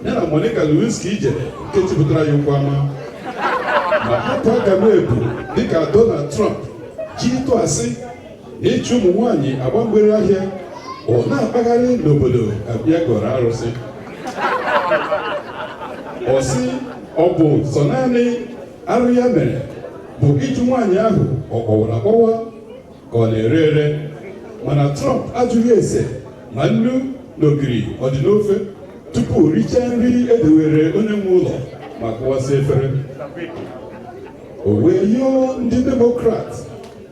ya na Monica Lewinsky jere nke chịpụtara ya ụkwụ ama, ma hapụ agamebu dịka Donald Trump ji ịtụ asị na ịchụ ụmụ nwaanyị agba mgbere ahịa ọ na-akpagharị n'obodo abịa gọrọ arụsị. Ọ sị ọ bụ sọ naanị arụ ya mere bụ ịjụ nwaanyị ahụ ọ kpọwara akpọwa ka ọ na-ere ere, mana Trump ajụghị ese ma nnu na ogiri ọ dị n'ofe tupu richaa nri edewere onye nwe ụlọ ma kụwasị efere. O wee yọọ ndị Demokrat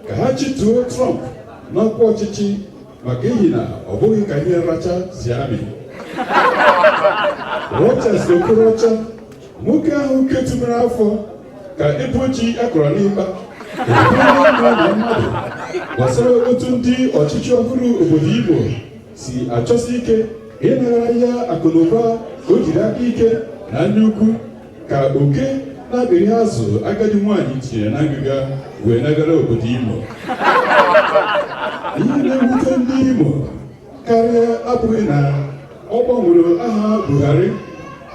ka ha chịtuo Trump n'ọkwa ọchịchị maka ihi na ọ bụghị ka ihe nracha si amị. Rochas Okorocha, nwoke ahụ ketụmere afọ ka ebochi akọrọ n'ịkpa na mmadụ gbasara otu ndị ọchịchị ọhụrụ obodo Igbo si achọsi ike ịnara ya akụnụba o jiri aka ike na anya ukwu ka oke na-abịrị azụ agadi nwaanyị tinyere na ngịga wee nagara obodo Imo. Ihe na-ewute ndị Imo karịa abụghị na ọ gbanwere aha Buhari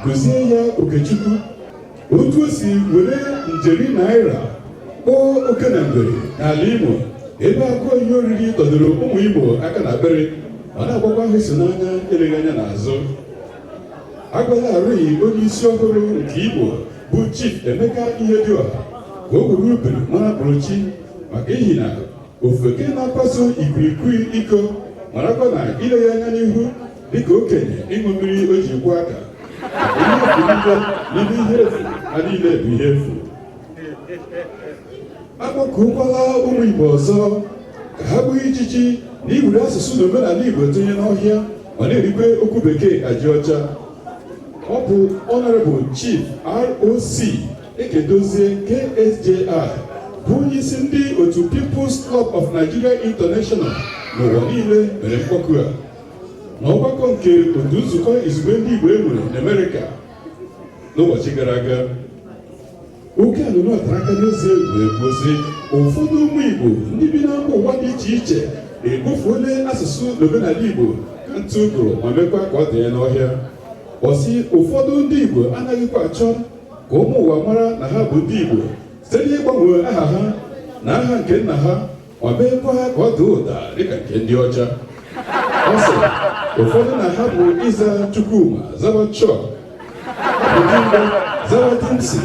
gozie ya Okechukwu, otu o si were njeri naira kpọọ oke na ngwere n'ala Imo ebe agụọ ihe oriri tọdoro ụmụ Igbo aka na akpịrị ma na-agbakwa ahụ so n'anya eleghị anya n'azụ. Agwala arụghị onye isi ọhụrụ nke Igbo bụ Chief Emeka Ihedioha ka o were ubiri mara kpụrụchi maka ihi na ofeke na-akpaso ikwikwii iko marakwa na ileghị anya n'ihu dịka okenye ịṅụ mmiri o ji kwụ aka n'ime ihe efu ha niile bụ ihe efu. Akpọkụkwala ụmụ Igbo ọzọ ka ha bụ ijiji na iwere asụsụ na omenala Igbo tinye n'ọhịa ma na-erikwe okwu bekee ajị ọcha. Ọ bụ Honorable Chief ROC Ekedozie KSJI bụ onye isi ndị otu People's Club of Nigeria International n'ụwa niile mere mkpọkụ a n'ọgbakọ nke otu nzukọ izugbe ndị Igbo e nwere n'Amerịka n'ụbọchị gara aga. Oke anụnụ atara aka n'ezie wee kwuo ụfọdụ ụmụ Igbo ndị bi na mba ụwa dị iche iche egbufuole asụsụ na omenala Igbo ka ntụ ụgụrụ ma mekwa ka ọ dị ya n'ọhịa. Ọ sị ụfọdụ ndị Igbo anaghịkwa achọ ka ụmụ ụwa mara na ha bụ ndị Igbo site n'ịgbanwe aha ha na aha nke nna ha ma meekwa ha ka ọ dị ụda dịka nke ndị ọcha. Ọ sị ụfọdụ na ha bụ ịza Chukwuma zawa Chọk, ọ bụ Dimgba zawa Dimsi,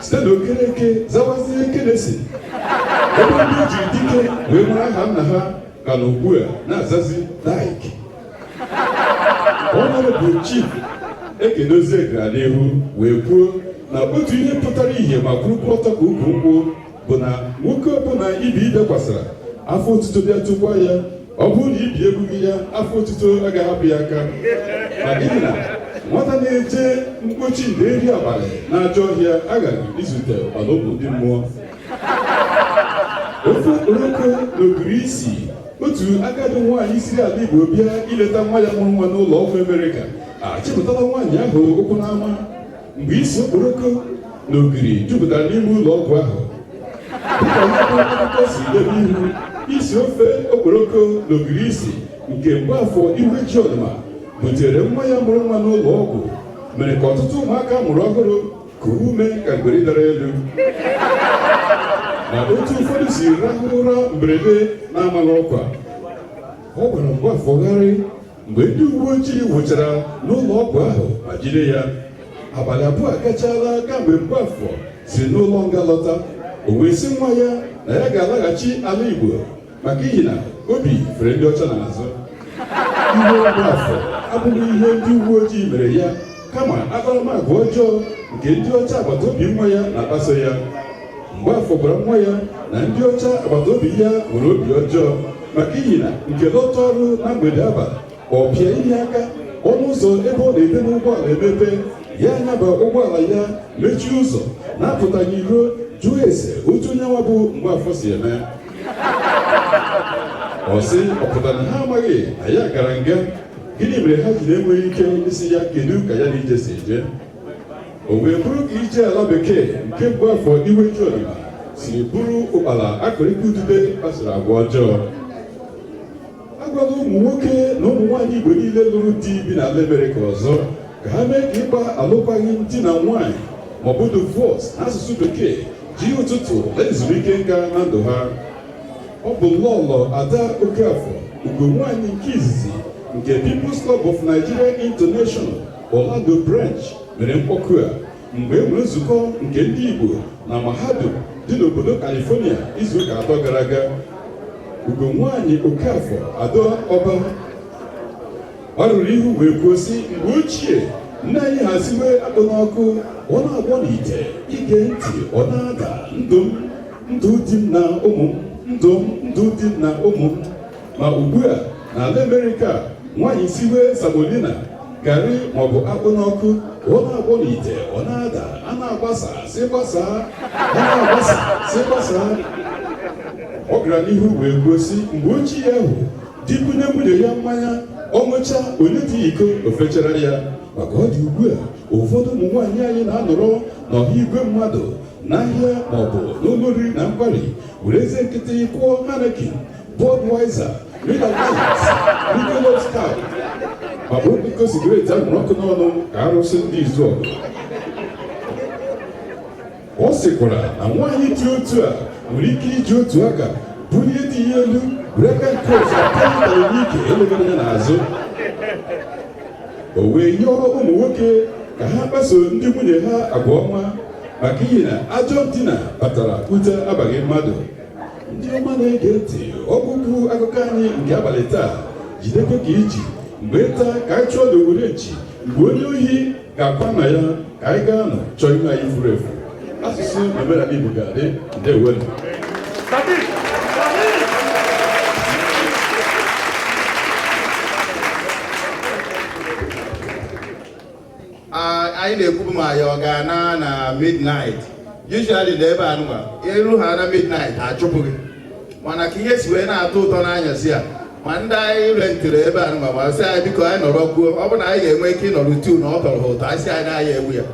site na Okereke zawazie Kenesi, ebe ndị o jiri dike wee mara aha nna ha ka na ugbu a na-azazi Daik. Honorable Chief Ekedozie gara n'ihu wee kwuo na otu ihe pụtara ihe ma kwurukwa ọtọ ka ukwu nkwụ bụ na nwoke ọbụla ibi dekwasara afọ otuto bịa tụkwa ya, ọ bụrụ na ibi ebughị ya afọ otuto agaghị hapụ ya aka. Ma gịnị na nwata na-eje mkpochi mgbe eri abalị na-ajọ ọhịa agaghị izute ọnọbụ ndị mmụọ. Ofe okporoko na ogiri isi otu agadi nwaanyị siri ala Igbo bịa ileta nwa ya mụrụ nwa n'ụlọ ọgwụ Amerịka achịpụtala nwaanyị ahụ ụkwụ n'ama mgbe isi okporoko na ogiri jupụtara n'ime ụlọ ọgwụ ahụ. Dịka ihe bụ akụkọ si debe ihu, isi ofe okporoko na ogiri isi nke Mgbafọ Iwe Jiọdụma butere nwa ya mụrụ nwa n'ụlọ ọgwụ mere ka ọtụtụ ụmụaka mụrụ ọhụrụ kuru ume ka mgberi dara elu na otu ụfọdụ si rahụ ụra mberede na-amaghị ọkwa. Ọ gwara Mgbafọgharị mgbe ndị uwe ojii wụchara n'ụlọ ọgwụ ahụ ma jide ya. Abalị abụọ agachaala kamgbe Mgbafọ si n'ụlọ nga lọta. O wee sị nwa ya na ya ga-alaghachi ala Igbo maka ihi na obi fere ndị ọcha n'azụ. Ihe Mgbafọ abụghị ihe ndị uwe ojii mere ya, kama akparamagwa ọjọọ nke ndị ọcha agbata obi nwa ya na-akpaso ya. Mgbafọ gwara nwa ya na ndị ọcha agbata obi ya nwere obi ọjọọ maka ihi na nke lọta ọrụ na mgbede abalị ọ pịa ihe aka ọnụ ụzọ ebe ọ na-ede n'ụgbọala emepe, ya anyaba ụgbọala ya mechie ụzọ na-apụtaghị iro jụọ ese otu onye nwa bụ Mgbafọ si eme. Ọ sị ọ pụtara na ha amaghị na ya gara nga, gịnị mere ha ji na-enweghị ike isi ya kedu ka ya na ije si eje. O wee bụrụ ka ije ala bekee nke Mgbafọ iwe Ijeọdịma si bụrụ ụkpala akụrịka udude kpasara agwa ọjọọ. Agwala ụmụ nwoke na ụmụ nwaanyị Igbo niile lụrụ di bi n'ala Amerịka ọzọ ka ha mee ka ịgba alụkwaghị di na nwaanyị maọbụ divorce n'asụsụ bekee ji ụtụtụ na ezumike nka na ndụ ha. Ọ bụ Lọlọ Ada Okafor, ugo nwaanyị nke izizi nke People's Club of Nigeria International Orlando Branch mere mkpọkụ a mgbe e nwere nzukọ nke ndị Igbo na mahadum dị n'obodo California izuụka atọ gara aga. Ugo nwaanyị Okafor Ada Ọba ọ rụrụ ihu wee kwuo sị, mgbe ochie nne anyị haziwe akpụ n'ọkụ ọ na-agbọ n'ite, ige ntị ọ na-ada ndụ dị m na ụmụ m, ndụ dị m na ụmụ m. Ma ugbu a n'ala Amerịka nwaanyị siwe samolina garị maọbụ akpụ n'ọkụ ọ na-agbọ n'ite ọ na-ada, a na-agbasa sị gbasaa, a na-agbasa sị gbasaa. Ọ gara n'ihu wee gosi mgbe ochie ahụ dibunye nwunye ya mmanya, ọṅụcha onye dị iko ofechara ya. Maka ọ dị ugbu a ụfọdụ ụmụ nwaanyị anyị na-anọrọ n'ọha igwe mmadụ n'ahịa maọbụ n'ụlọ oriri na nkwari were eze nkịtị kwụọ Heineken, Budweiser, Miller Lite, Michelob Stout ma bụrụ biko sigaret ahụrụ ọkụ n'ọnụ ka arụsị ndị izu ọgụ. Ọ sịkwara na nwaanyị dị otu a nwere ike iji otu aka bulie dị ya elu were aka nke ọzọ apụtara n'ike elegara ya n'azụ. O wee yọọ ụmụ nwoke ka ha kpaso ndị nwunye ha agwa ọma maka ihi na ajọ ndina kpatara ute abaghị mmadụ. Ndị ọma na-ege ntị, ọgwụgwụ akụkọ anyị nke abalị taa jidekwe ka iji mgbe taa ka anyị chụọ n'owere nchi mgbe onye ohi ga-akwa na ya ka anyị gaa nọ chọọ ihe anyị furu efu. Asụsụ na omenala Igbo ga-adị. Ndewonu. Anyị na-ekwubu ma ya ọ ga-ana na midnight. Usually na ebe anụwa eru ha na midnight achụpụghị, mana ka ihe si wee na-atọ ụtọ n'anyasị a ma ndị anyị rentịrị ebe anụwa ma sị anyị biko anyị nọrọ kwuo, ọ bụ na anyị ga-enwe ike ịnọrụ 2 na ọ tọrọ ha ụtọ, anyị sị anyị na-aya ewu ya.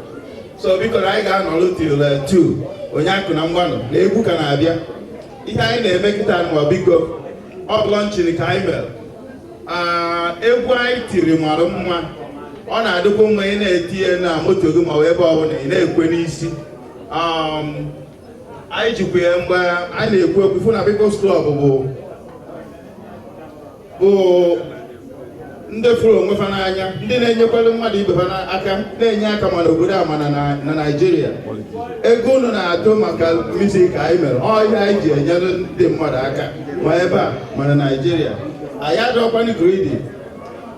So biko na anyị ga-anọrụ till 2 onye akụ na mgbanụ na egwu ka na-abịa. Ihe anyị na-eme kịta anụwa biko ọ bụ lọnchịn ka anyị mere. Egwu anyị tiri mara mma, ọ na-adịkwa mma ị na-etinye na moto gị ma ọ ebe ọbụla ị na-ekwe n'isi. Anyị jikwa ya mgbe anyị na-ekwu okwu ifu na People's Club bụ ndị fụrụ onwe fa n'anya, ndị na-enyekwara mmadụ ibe ha aka, na-enye aka ma n'obodo a mana na Naịjirịa. Ego unu na-atụ maka music anyị mere ọ ihe anyị ji enyere ndị mmadụ aka ma ebe a ma na Naịjirịa. Anyị adọkwanụ gridi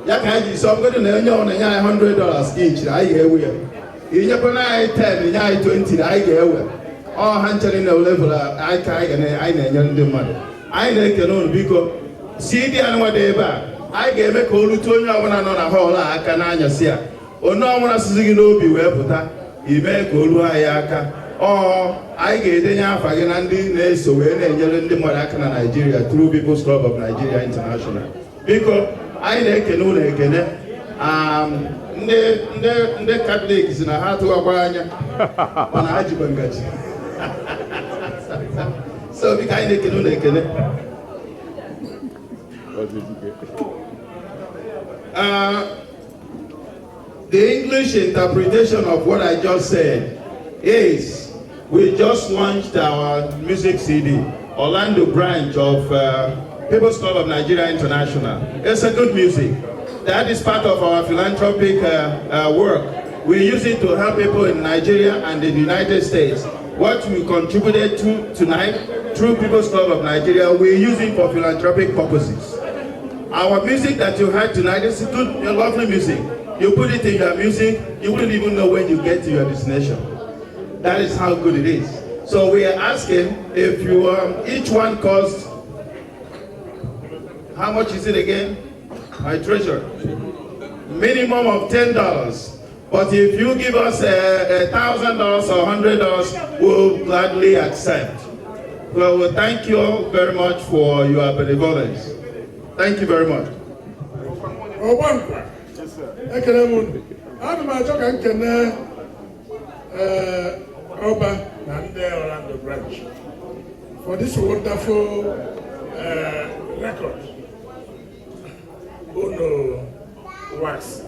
ya ka anyị ji sọ mgodo na onye ọ na-enye anyị $100 each na anyị ga-ewe ya. Inyekwana anyị 10 nye anyị 20 na anyị ga-ewe. Ọ ha nchere na level anyị ka anyị na-enye ndị mmadụ. Anyị na-ekene unu biko CD anụnwa dị ebe a, anyị ga-eme ka o rute onye ọbụla nọ na họl a aka n'anyasị a. Onye ọbụla sizi gị n'obi wee pụta ime ka o ruo anyị aka. Anyị ga-edenye afa gị na ndị na-eso wee na-enyere ndị mmadụ aka na Nigeria through People's Club of Nigeria International. Biko anyị na-ekene unu ekene. Ndị Katọlik si na ha atụghakwa anya mana ha jikwa ngaji. So biko anyị na-ekene unu ekene. The English interpretation of what I just said is we just launched our music CD, Orlando branch of People's Club of Nigeria International. It's a good music. That is part of our philanthropic work. We use it to help people in Nigeria and the United States. What we contributed to tonight through People's Club of Nigeria, we use it for philanthropic purposes. Our music that you heard tonight is good, lovely music. You put it in your music, you wouldn't even know when you get to your destination. That is how good it is. So we are asking if you, each one costs, how much is it again? My treasure. Minimum of $10. But if you give us $1,000 or $100, we'll gladly accept. Well, thank you all very much for your benevolence. Thank you very much. Ekele m ana m achọ ka nkene Oba na ndị Orlando branch for this wonderful record. Uno wax.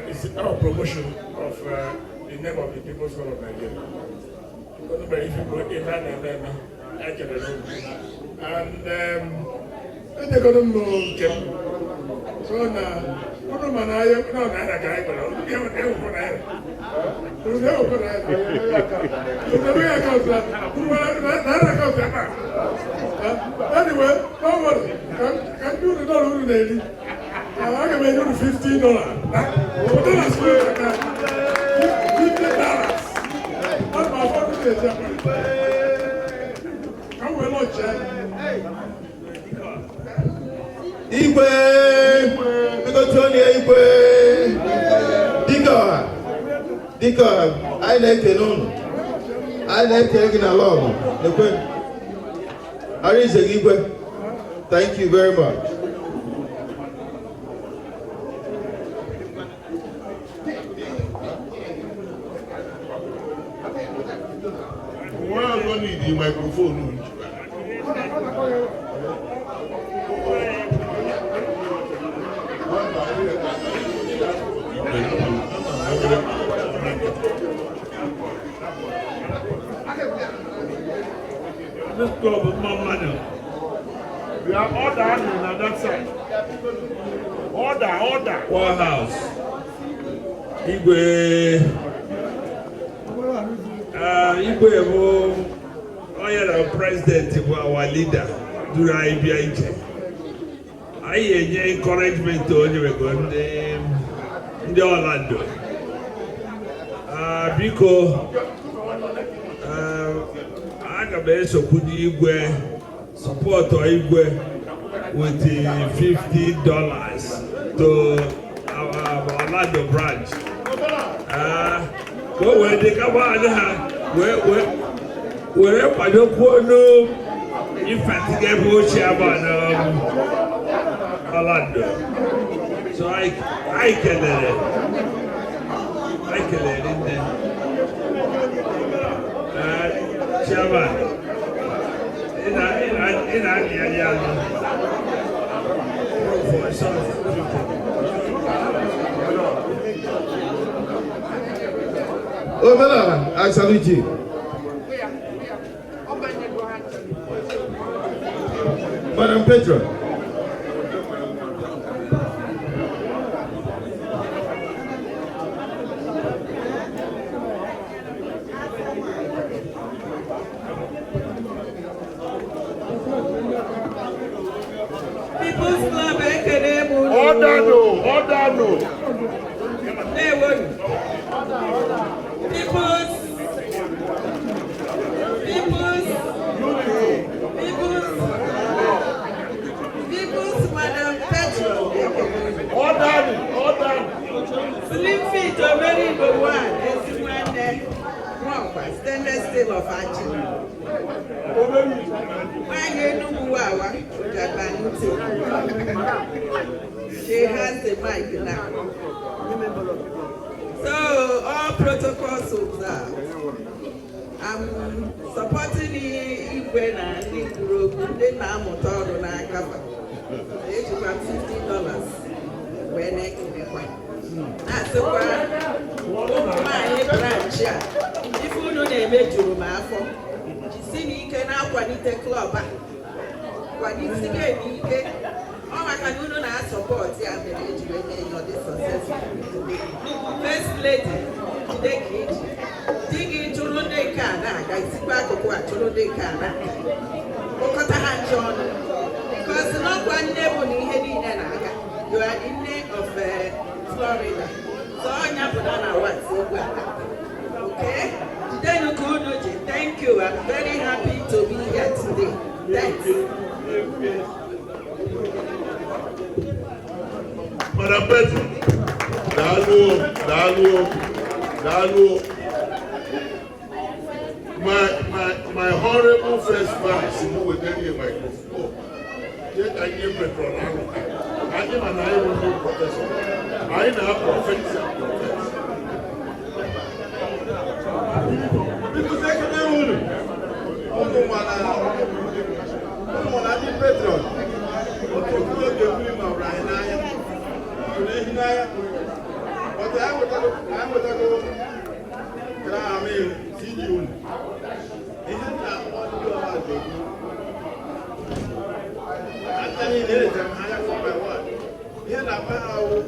It's our promotion of the name of the People's Club of Nigeria. And they're going to know so now, what am I? No, not a guy, but I'll give it every one. There's no good anyway, don't worry. Can do the dollar lady. I can make you $15. But then I swear $50. What my father says, come with lunch, Igwe, because Tony Igwe, Dika, I like it on. I like taking along. How is it, Igwe? Thank you very much. Why are you need the microphone? This club is more money. We are order on that side. Order. Warehouse. Igwe. Igwe who the president was our leader during IBI. I encouragement to only in the Orlando. Because I can be so good Igwe support Igwe with the $50 to our Orlando branch. When they come out, wherever you go, no, in fact, they go Chairman Orlando. So I can let it in there. Chairman, in Obala, I salute you. Madam Petro. Order no. People's Madam Petro. Order. Slim feet already the one. It's one stainless steel of action. When you know she has the mic now. So all protocols observed. I'm supporting Igwe and the group. They now motor on our cover. They took $50. na-asịkwa ụmụ nwaanyị branchị a ife unu na-eme juru m afọ jisi n'ike na-akwalite klọb a kwalite n'ike ọ maka na unu na-asọpọtụ ya mere eji wee mee ihe ọ dị successful. First lady jide ka iji di gị chụrụ ndị nke a na-aga isikwa akụkụ a chụrụ ndị nke a na-aga kpọkọta ha nche ọnụ because n'ọkwa nne bụ na ihe niile na-aga. You are the name of Florida. So onya bụ na what's egwu a. Okay? Jidenu ka unu ji. Thank you. I'm very happy to be here today. Thanks. Madam President, my honorable first vice, who will tell you my microphone. Yet I give petrol. I give an iron professor. I now professor. Because I can only. I give petrol. Okay, we are going to right now. But I would go. I mean, see you. Isn't that what you are doing? I'm telling you, there is a higher for my word. Here, the power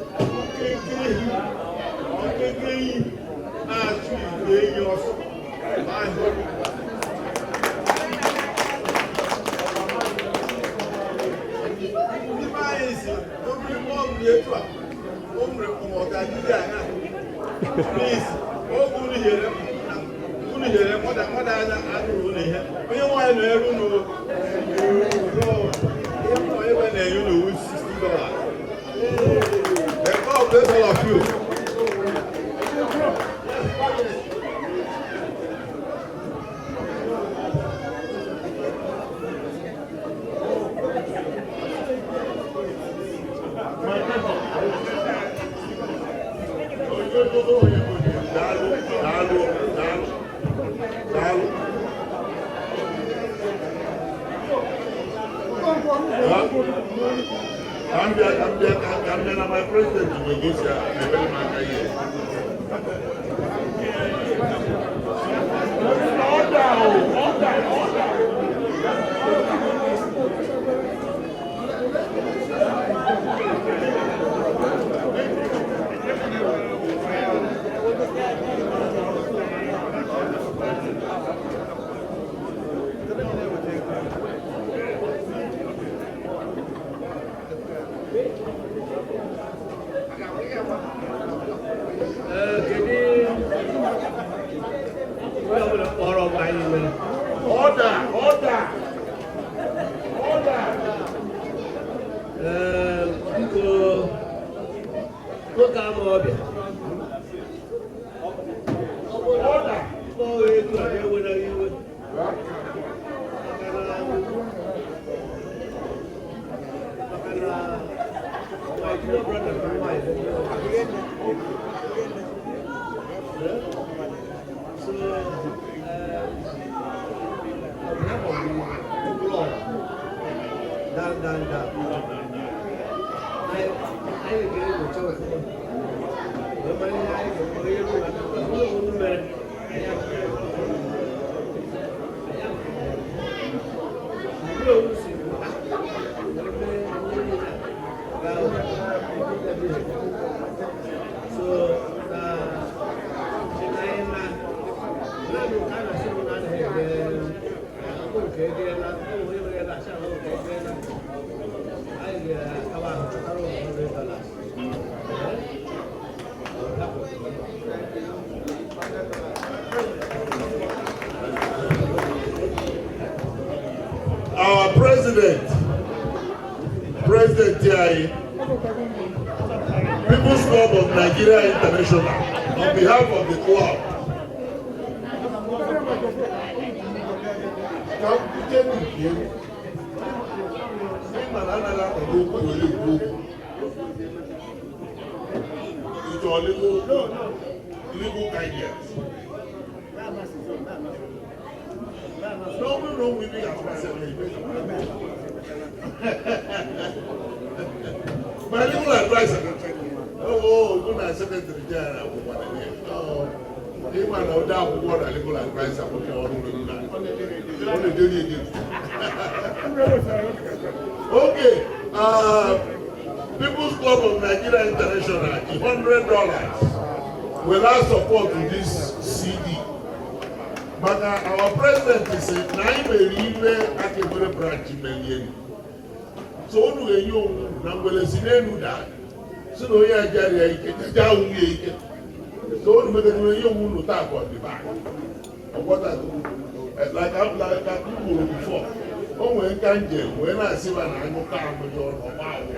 please, oh, good here. More than I do here. When you want to know, you know, $60. God bless all of you. I'm my president to negotiate. Our President Tiari, People's Club of Nigeria International, on behalf of the club, legal guidance. No winning at myself. My legal advisor. Oh, go to Secretary General. Even though that would have legal advice about your okay, People's Club of Nigeria International, $100 will now support this CD. But our president is saying, "Nine million at a branch million." So, you know, that. So, no, yeah, so you will tap on the back of what I do. Like people before. Oh, when I see when I go down with your mouth,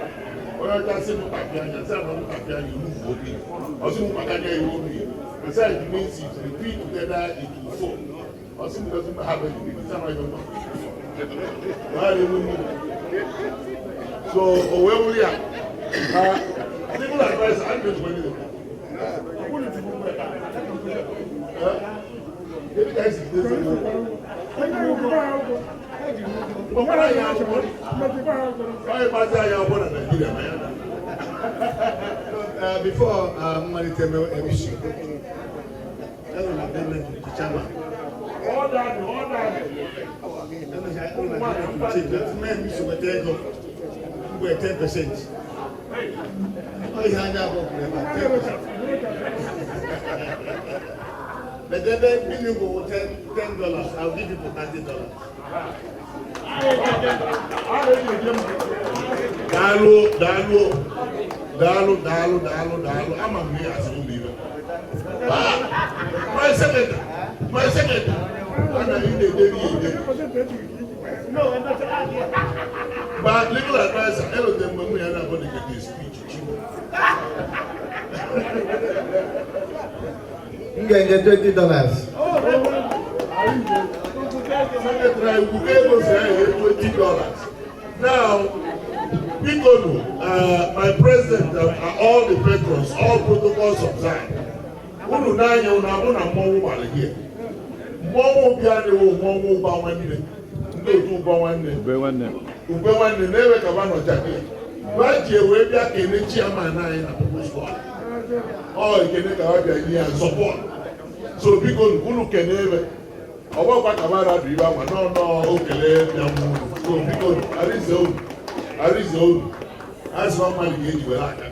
when I just say, look at me, and say, look at me, you move with me. Also, look at me, you move me. Besides, it means if you repeat together, it will fall. Also, it doesn't have anything. It's not even so, where we are? Legal advice, I'm just going to do. Before money tell me everything, that's what I've done to Chairman. All that. Men used to take up 10%. Oh, you hand out about 10%. But then minimum $10. I'll give you for $30. Dalu. I'm a mere as a believer. My second. No, I'm not. But legal advice, all of them when we are not going to get this speech. You can get $20. Secretary, we gave us $20. Now, Piccolo, my president, all the patrons, all protocols observed. Unu nanya una mmanwụ gbara here. Mmanwụ bịa dị mmanwụ ụba nwanne. Ndị otu ụba nwanne. Ube nwanne na-ewe ka ba nọcha gị. Ba ji ewe bịa kene chairman anyị na People's Club. Ọ ekene ka ba bịa nye ya support. So biko unu kene ebe. Ọgbakwa ka ba radu ibe anwa n'ọnọ okele bịa mụ. So biko arize unu. Asị ọ mmadụ ga-eji were aka.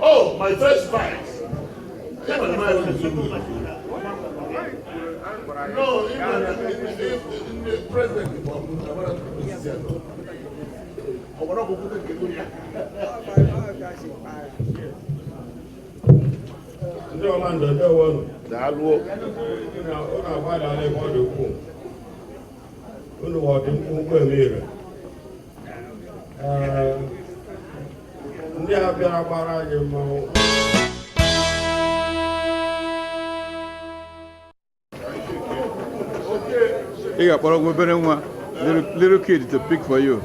Oh, my first fight. No, even the president. Ndị ọma ndọdọ ọrụ. Daalụ. Ụlọ agbada n'ebe ọ dị ukwuu. Ụlọ ọdị mkpụmkpụ emere. Ndị a bịara gbara anyị mmanwụ. Ị ga-akpọrọ obere nwa, little kid to pick for you.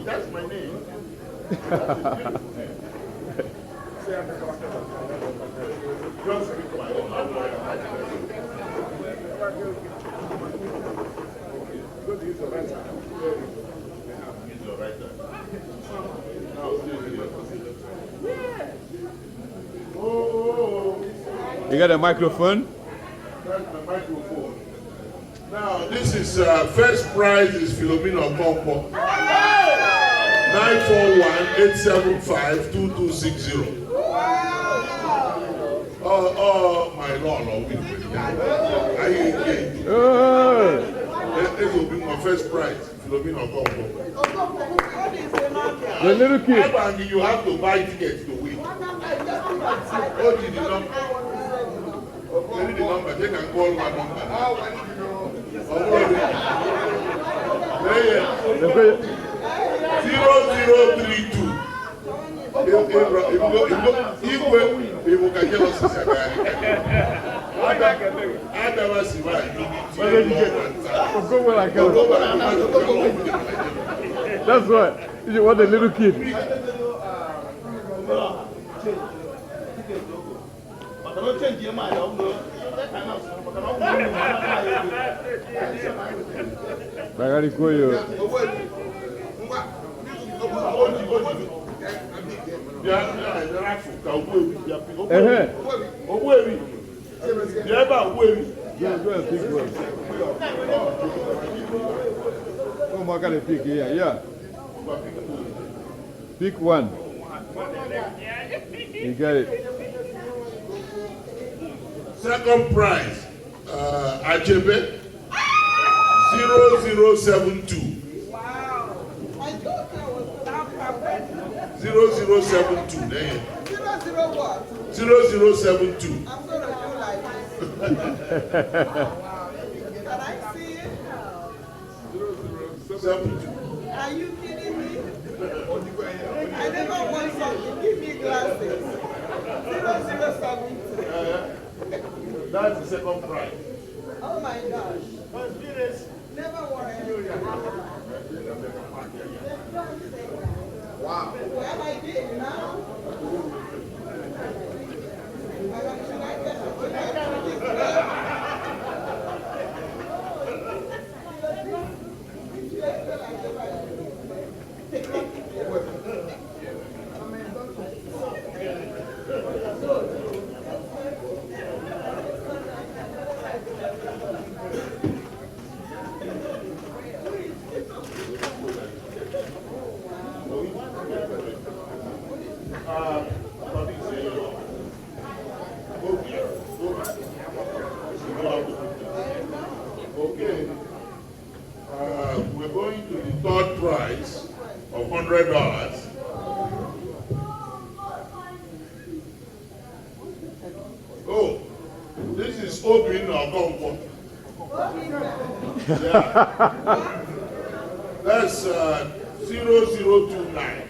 That's my name. You got a microphone? That's the microphone. Now, this is first prize is Philomena Okafor. 941-875-2260. Oh, my Lord, this will be my first prize. The little kid. You have to buy tickets to win. What did the number? Maybe the number. They can call one number. 0032. That's right. You want a little kid. I got to pick here. Yeah. Pick one. You got it. Second prize, Ajebe 0072. Wow. My daughter was that perfect. 0072. There. 00 what? 0072. I'm going to do like this. Wow. Can I see it? 072. Are you kidding me? I never want something. Give me glasses. 0072. That's the second prize. Oh my gosh. Never worry. Wow. Well, I did now. Should I get Okay. We're going to the third prize of $100. Oh, this is Obin Okonkwo. Yeah. That's 0029.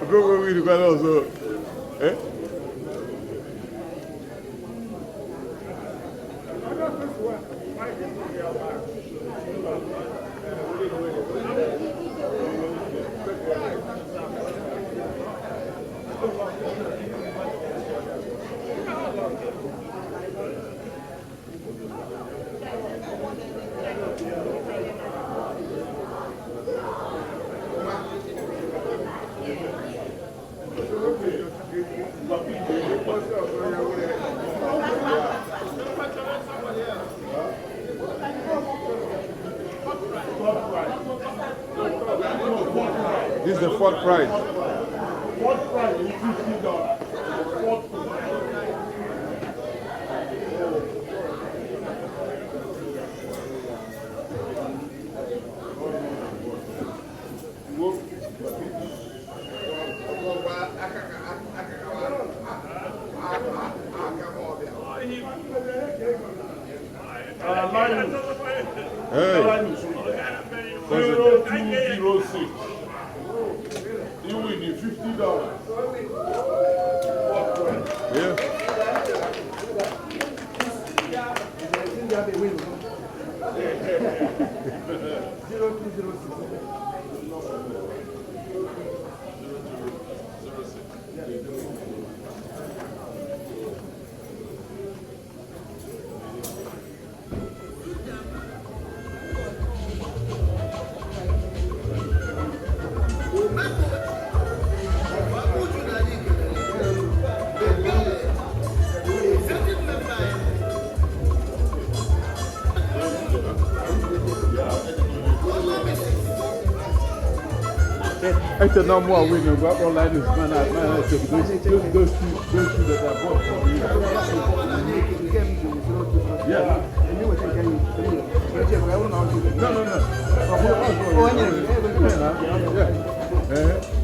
Go with the also. Eh? This is the fourth prize. Fourth prize is $50. Fourth prize. Hey. 0206. You win the $50. Yeah. Actually, no more winning. Go up online this man. Those two that are bought for you. Yeah. No. Yeah.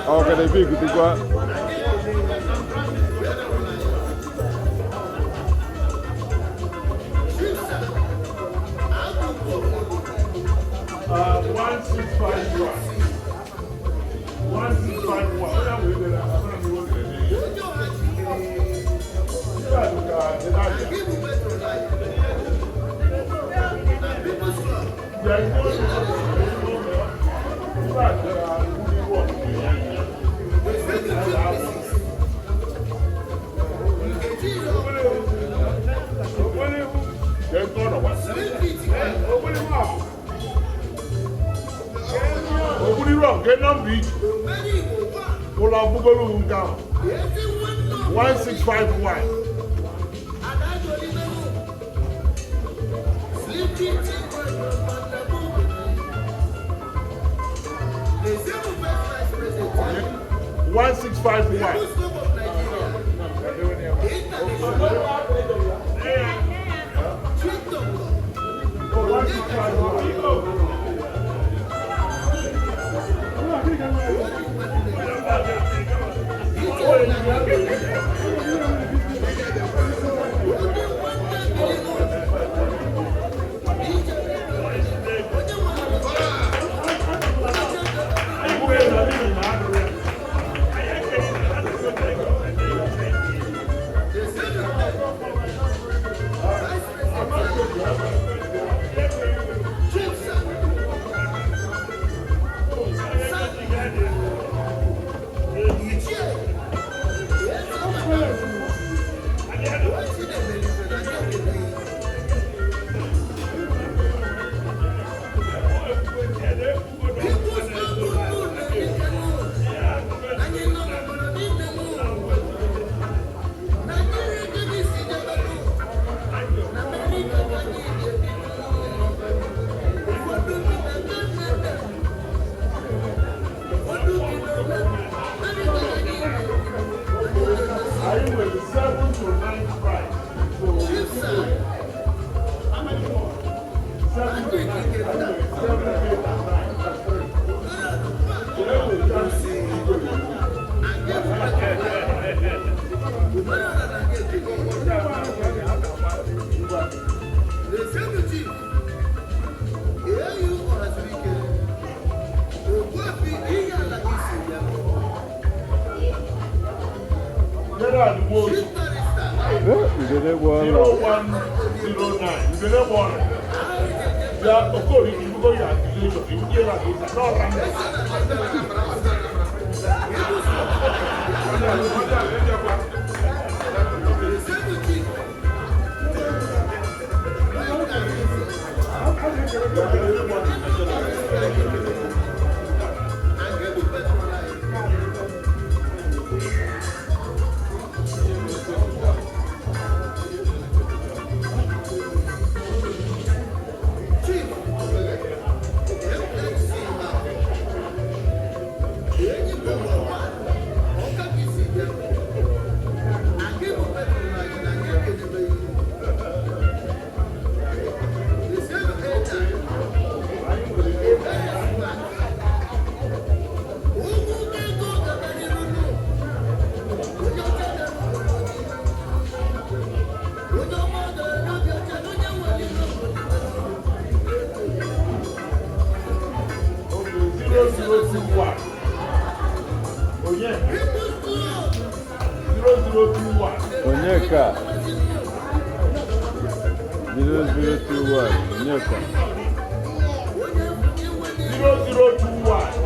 Okay, they big to go. 1651. Gerard Woods. 0109. You did one. Yeah, of course, you go to accusation. You get like it's not random. Onyeka 0021 Onyeka 001.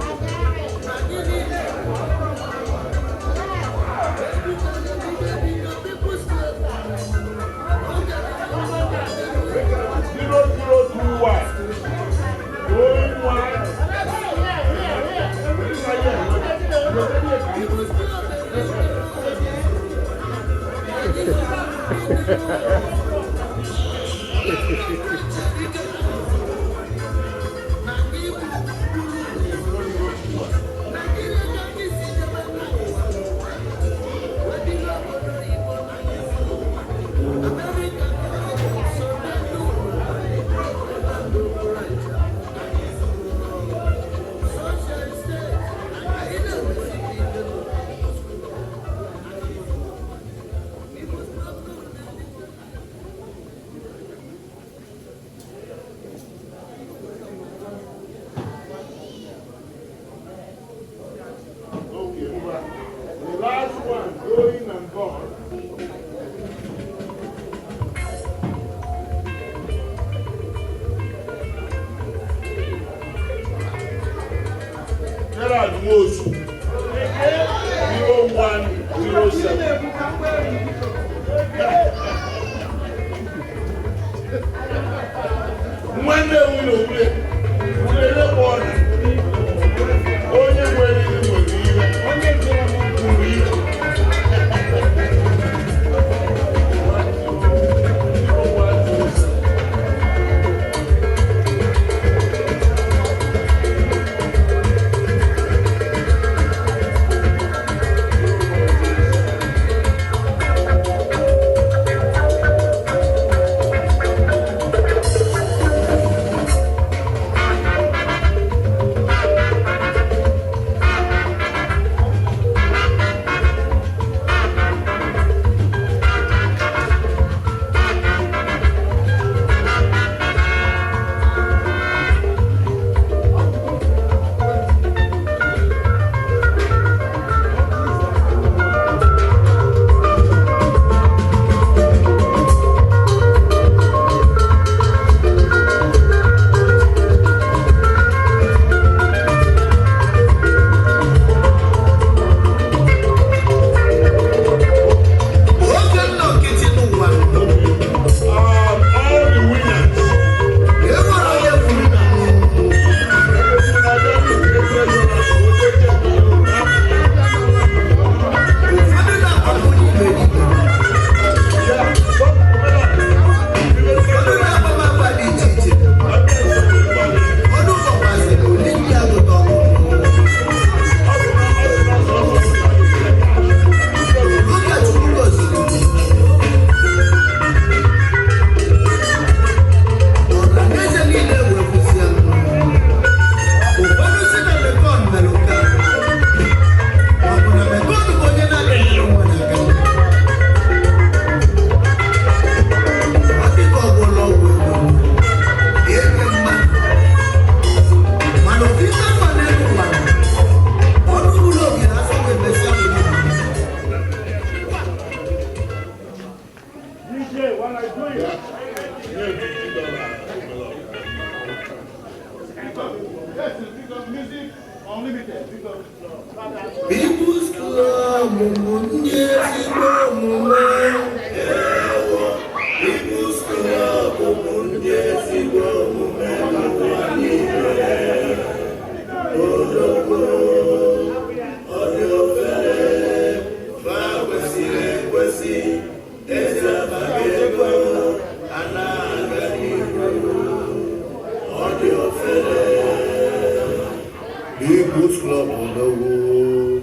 People's Club on the wall.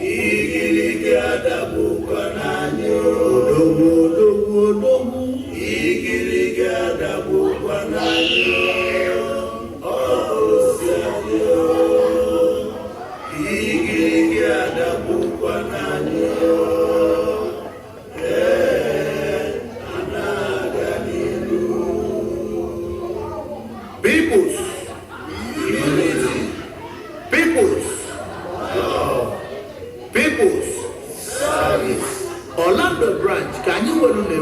Igiligi adabu kwananyo. Dogo. Igiligi adabu kwananyo. Osianyo. Igiligi adabu kwananyo. Anaganilu. People's. People's Service Orlando branch, can you go to the